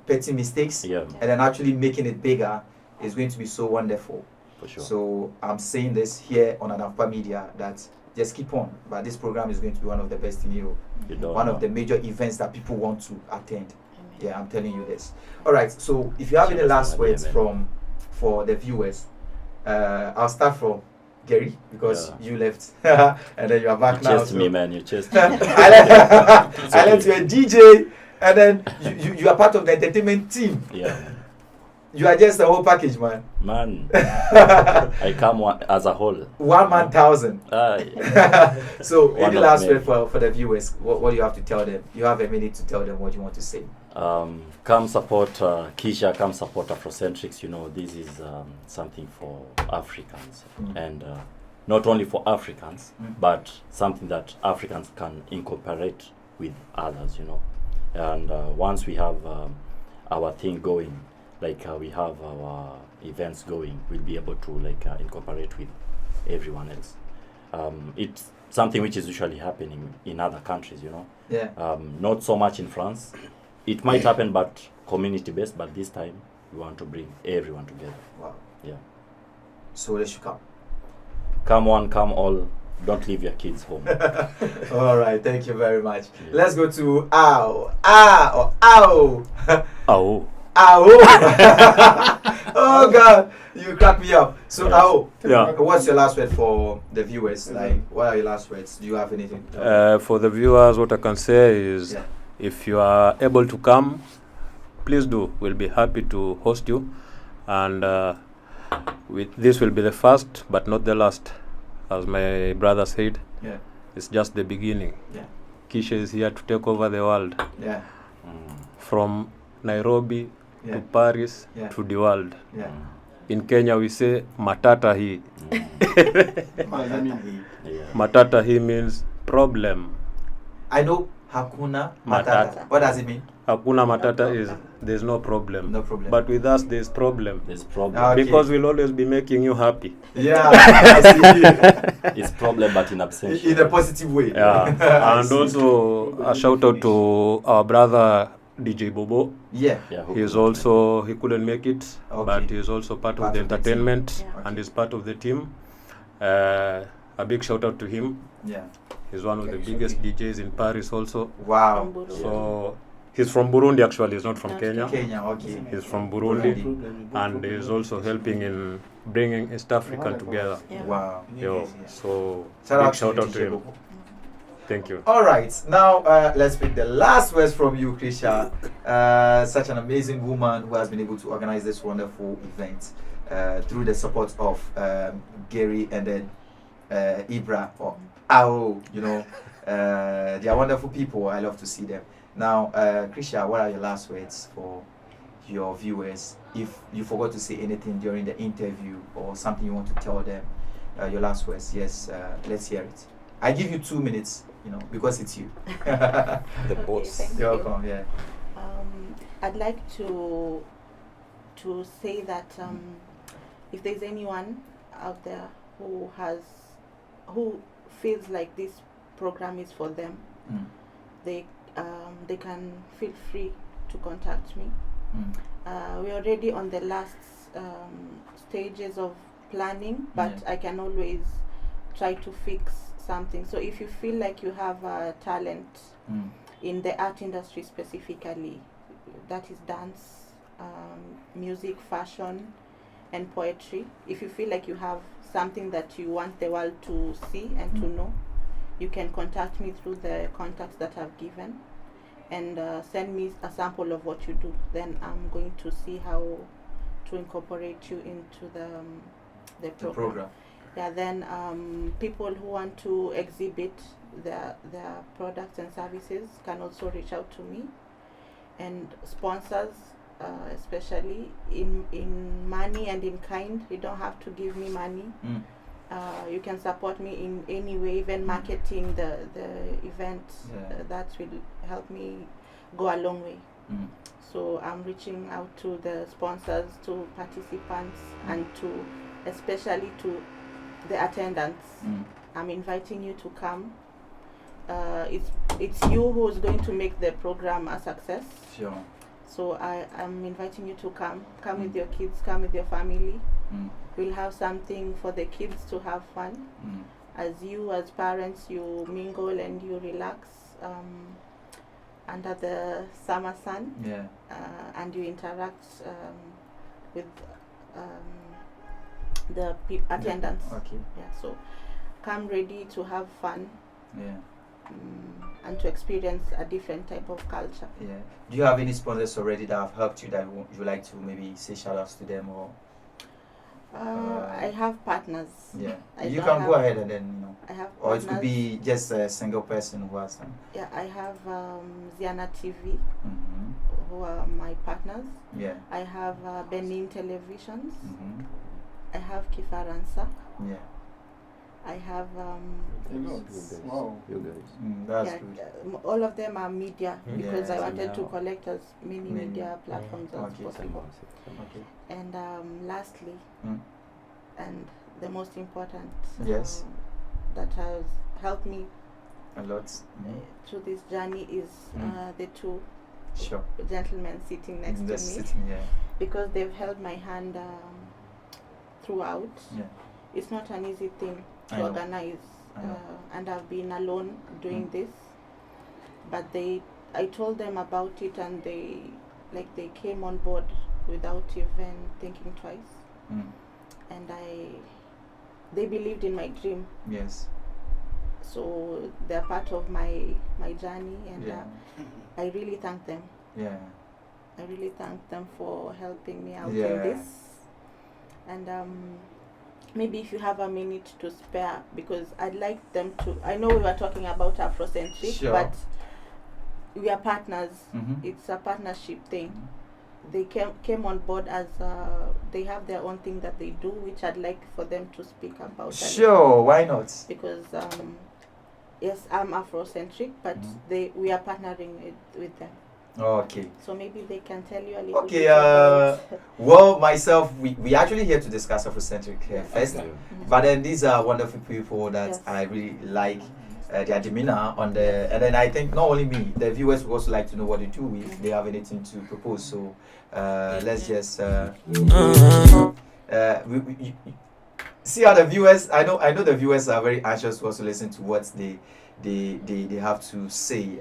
petty mistakes and then actually making it bigger, is going to be so wonderful. For sure. So I'm saying this here on Anampa Media, that just keep on. But this program is going to be one of the best in Europe. One of the major events that people want to attend. Yeah, I'm telling you this. All right. So if you have any last words for the viewers, I'll start from Gary, because you left and then you are back now. You chased me, man. You chased me. I let you a DJ, and then you are part of the entertainment team. Yeah. You are just a whole package, man. Man, I come as a whole. 1 man 1,000. So, any last word for the viewers? What do you have to tell them? You have a minute to tell them what you want to say. Come support Keisha, come support Afrocentrics. You know, this is something for Africans. And not only for Africans, but something that Africans can incorporate with others, you know. And once we have our thing going, like we have our events going, we'll be able to incorporate with everyone else. It's something which is usually happening in other countries, you know. Yeah. Not so much in France. It might happen, but community based. But this time, we want to bring everyone together. Wow. Yeah. So they should come. Come one, come all. Don't leave your kids home. All right. Thank you very much. Yeah. Let's go to ow, ow, ow. Ow. Ow. Oh God, you crack me up. So yes. ow. Yeah. What's your last word for the viewers? Like, what are your last words? Do you have anything? For the viewers, what I can say is, if you are able to come, please do. We'll be happy to host you, and this will be the first, but not the last, as my brother said. Yeah. It's just the beginning. Yeah. Keisha is here to take over the world. Yeah. From Nairobi to Paris to the world. Yeah. In Kenya we say matata hi. Matata hi means problem. I know Hakuna Matata. What does it mean? Hakuna Matata is there's no problem. No problem. But with us there's problem. There's problem. Okay. Because we'll always be making you happy. Yeah. I see. It's problem, but in absentia. In a positive way. Yeah. And also a shout out to our brother DJ Bobo. Yeah. He couldn't make it, but he's also part of the entertainment and is part of the team. A big shout out to him. Yeah. He's one of the biggest DJs in Paris also. Wow. So he's from Burundi actually, he's not from Kenya. Okay. He's from Burundi and he's also helping in bringing East Africa together. Yeah. Wow. So Shout big out shout to out to him. Bobo. Thank you. All right, now let's pick the last words from you, Keisha. Such an amazing woman who has been able to organize this wonderful event through the support of Gary and then Ibra or Ao. You know, they are wonderful people. I love to see them. Now, Keisha, what are your last words for your viewers, if you forgot to say anything during the interview or something you want to tell them, your last words. Yes, let's hear it. I give you 2 minutes, because it's you. The boss. Thank You're you. welcome. Yeah. I'd like to say that if there's anyone out there who feels like this program is for them, they can feel free to contact me. We're already on the last stages of planning, but I can always try to fix something. So if you feel like you have a talent in the art industry specifically, that is dance, music, fashion, and poetry, if you feel like you have something that you want the world to see and to know, you can contact me through the contacts that I've given, and send me a sample of what you do. Then I'm going to see how to incorporate you into the program. Yeah, then people who want to exhibit their products and services can also reach out to me, and sponsors, especially in money and in kind. You don't have to give me money. You can support me in any way, even marketing the event. That will help me go a long way. So I'm reaching out to the sponsors, to participants, and to especially to the attendants. I'm inviting you to come. It's you who's going to make the program a success. Sure. So I'm inviting you to come with your kids, come with your family. We'll have something for the kids to have fun. As you, as parents, you mingle and you relax under the summer sun. And you interact with the attendants. So come ready to have fun. And to experience a different type of culture. Do you have any sponsors already that have helped you that you like to maybe say shout outs to them, or? I have partners. You can go ahead and then I have or partners. it could be just a single person who has them. I have Ziana TV, who are my partners. I have Benin Televisions. I have Kifaransa. I have Wow. You guys. That's good. All of them are media, because I wanted to collect as many media platforms as possible. And lastly, and the most important, that has helped me a lot through this journey is the two gentlemen sitting next to me, because they've held my hand throughout. It's not an easy thing to organize, and I've been alone doing this, but I told them about it, and they came on board without even thinking twice. And they believed in my dream. So they're part of my journey, and I really thank them. I really thank them for helping me out in this. And maybe if you have a minute to spare, because I'd like them to, I know we were talking about Afrocentrique, but we are partners. It's a partnership thing. They came on board as they have their own thing that they do, which I'd like for them to speak about. Sure, why not? Because yes, I'm Afrocentric, but we are partnering with them. Okay. So maybe they can tell you a little bit well, myself, we actually here to discuss Afrocentric first, but then these are wonderful people that I really like their demeanor on the, and then I think not only me, the viewers would also like to know what they do if they have anything to propose. So let's just see how the viewers. I know the viewers are very anxious to also listen to what they have to say.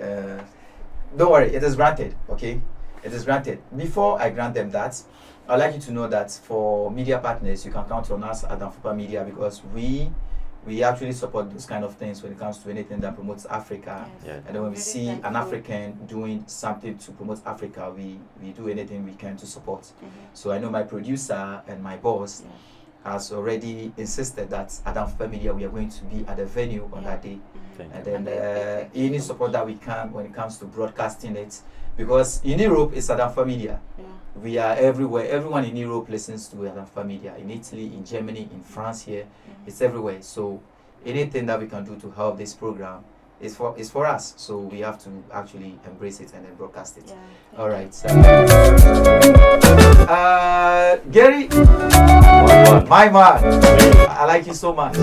Don't worry, it is granted, okay? It is granted. Before I grant them that, I'd like you to know that for media partners, you can count on us at Danfupa Media, because we actually support those kind of things when it comes to anything that promotes Africa. And then when we see an African doing something to promote Africa, we do anything we can to support. So I know my producer and my boss, has already insisted that Adam Familia, we are going to be at the venue on that day. And then any support that we can when it comes to broadcasting it, because in Europe it's Adam Familia. We are everywhere. Everyone in Europe listens to Adam Familia. In Italy, in Germany, in France, here, it's everywhere. So anything that we can do to help this program is for us. So we have to actually embrace it and then broadcast it. All right. So, Gary, my man, I like you so much.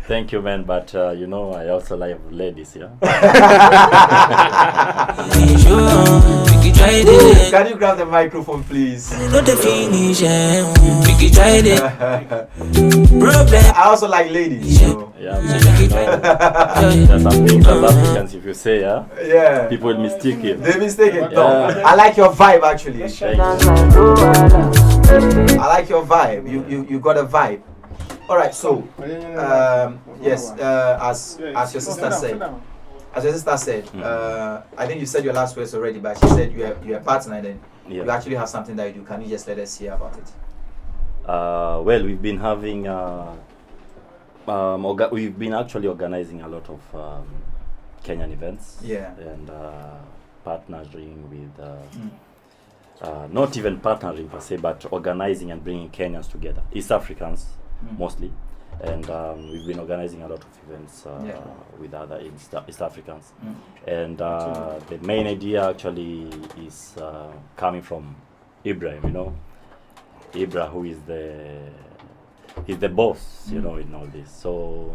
Thank you, man. But you know, I also like ladies, yeah. Can you grab the microphone, please? I also like ladies. So. Yeah, man, you know, there's some things as Africans, if you say, yeah, people will mistake it. They mistake it. No, I like your vibe actually. I like your vibe. You got a vibe. All right, so yes, as your sister said, I think you said your last words already, but she said you're a partner, and then you actually have something that you do. Can you just let us hear about it? Well, we've been having we've been actually organizing a lot of Kenyan events, and partnering with not even partnering per se, but organizing and bringing Kenyans together, East Africans mostly, and we've been organizing a lot of events with other East Africans, and the main idea actually is coming from Ibrahim, you know, Ibra, who is the boss, you know, in all this. So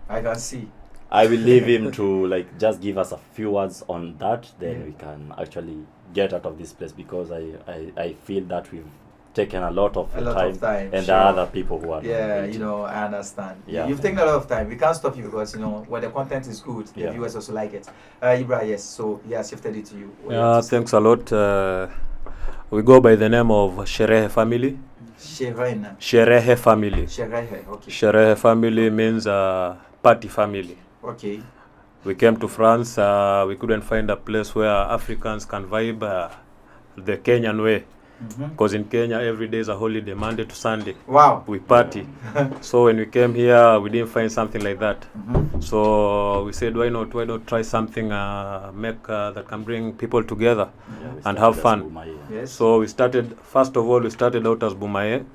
I can see. I will leave him to like just give us a few words on that, then we can actually get out of this place, because I feel that we've taken a lot of time, and there are other people who are you know, I understand. You've taken a lot of time. We can't stop you, because you know, when the content is good, the viewers also like it. Ibra, yes, so I shifted it to you. Thanks a lot. We go by the name of Sherehe family. Sherehe family. Sherehe, okay. Sherehe family means party family. Okay. We came to France. We couldn't find a place where Africans can vibe the Kenyan way. Because in Kenya, every day is a holiday, Monday to Sunday. Wow. We party. So when we came here, we didn't find something like that. So we said, why not try something that can bring people together and have fun. So we started, first of all, we started out as Bumaye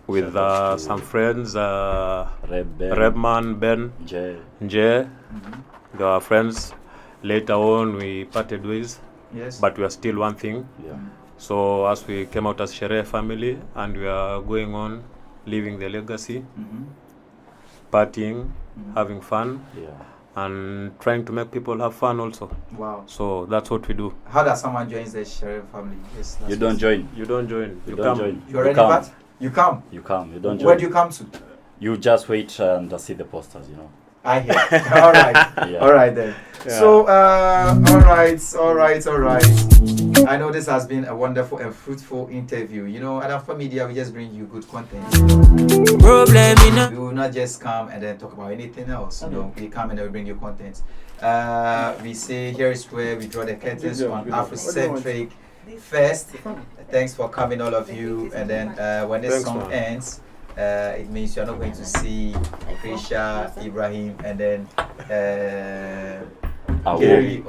with some friends, Rebman, Ben, Nje. They were friends. Later on, we parted ways, but we are still one thing. So as we came out as Sherehe family, and we are going on living the legacy, partying, having fun, and trying to make people have fun also. Wow. So that's what we do. How does someone join the Sherehe family? You don't join. You don't join. You don't join. You're already part? You come. You come. You don't join. Where do you come to? You just wait and see the posters, you know. I hear. All right. All right then. So, all right. I know this has been a wonderful and fruitful interview. You know, at Afro Media, we just bring you good content. We will not just come and then talk about anything else. You know, we come and then we bring you content. We say here is where we draw the curtains on Afrocentrique first. Thanks for coming, all of you. And then when this song ends, it means you're not going to see Keisha, Ibrahim, and then Gary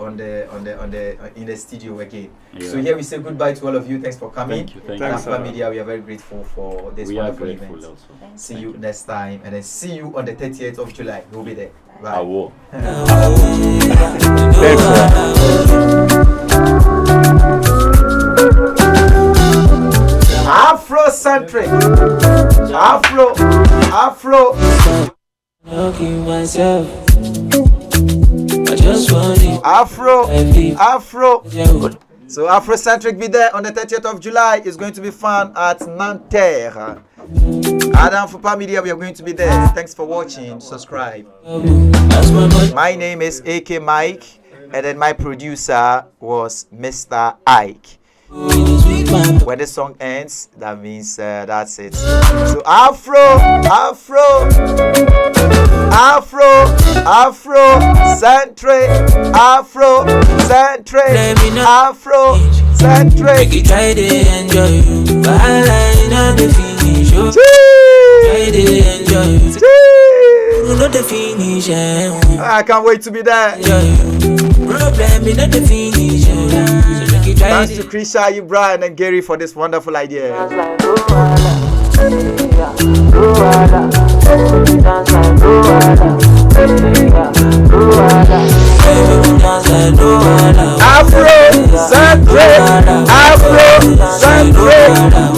in the studio again. So here we say goodbye to all of you. Thanks for coming. Thank you. Afro Media, we are very grateful for this wonderful event. Also. See you next time, and then see you on the 30th of July. We'll be there. Bye. I will. Afrocentrique. Afro. Afro. So Afrocentrique be there on the 30th of July. It's going to be fun at Nanterre. Adam Fupa Media, we are going to be there. Thanks for watching. Subscribe. My name is AK Mike, and then my producer was Mr. Ike. When the song ends, that means that's it. So Afrocentrique. Make you try to enjoy, but I line on the finish. show. Try to enjoy. You know the finish. I can't wait to be there. Problem is not the finish. Thanks to Keisha, Brian, and Gary for this wonderful idea. Afrocentrique, Afrocentrique.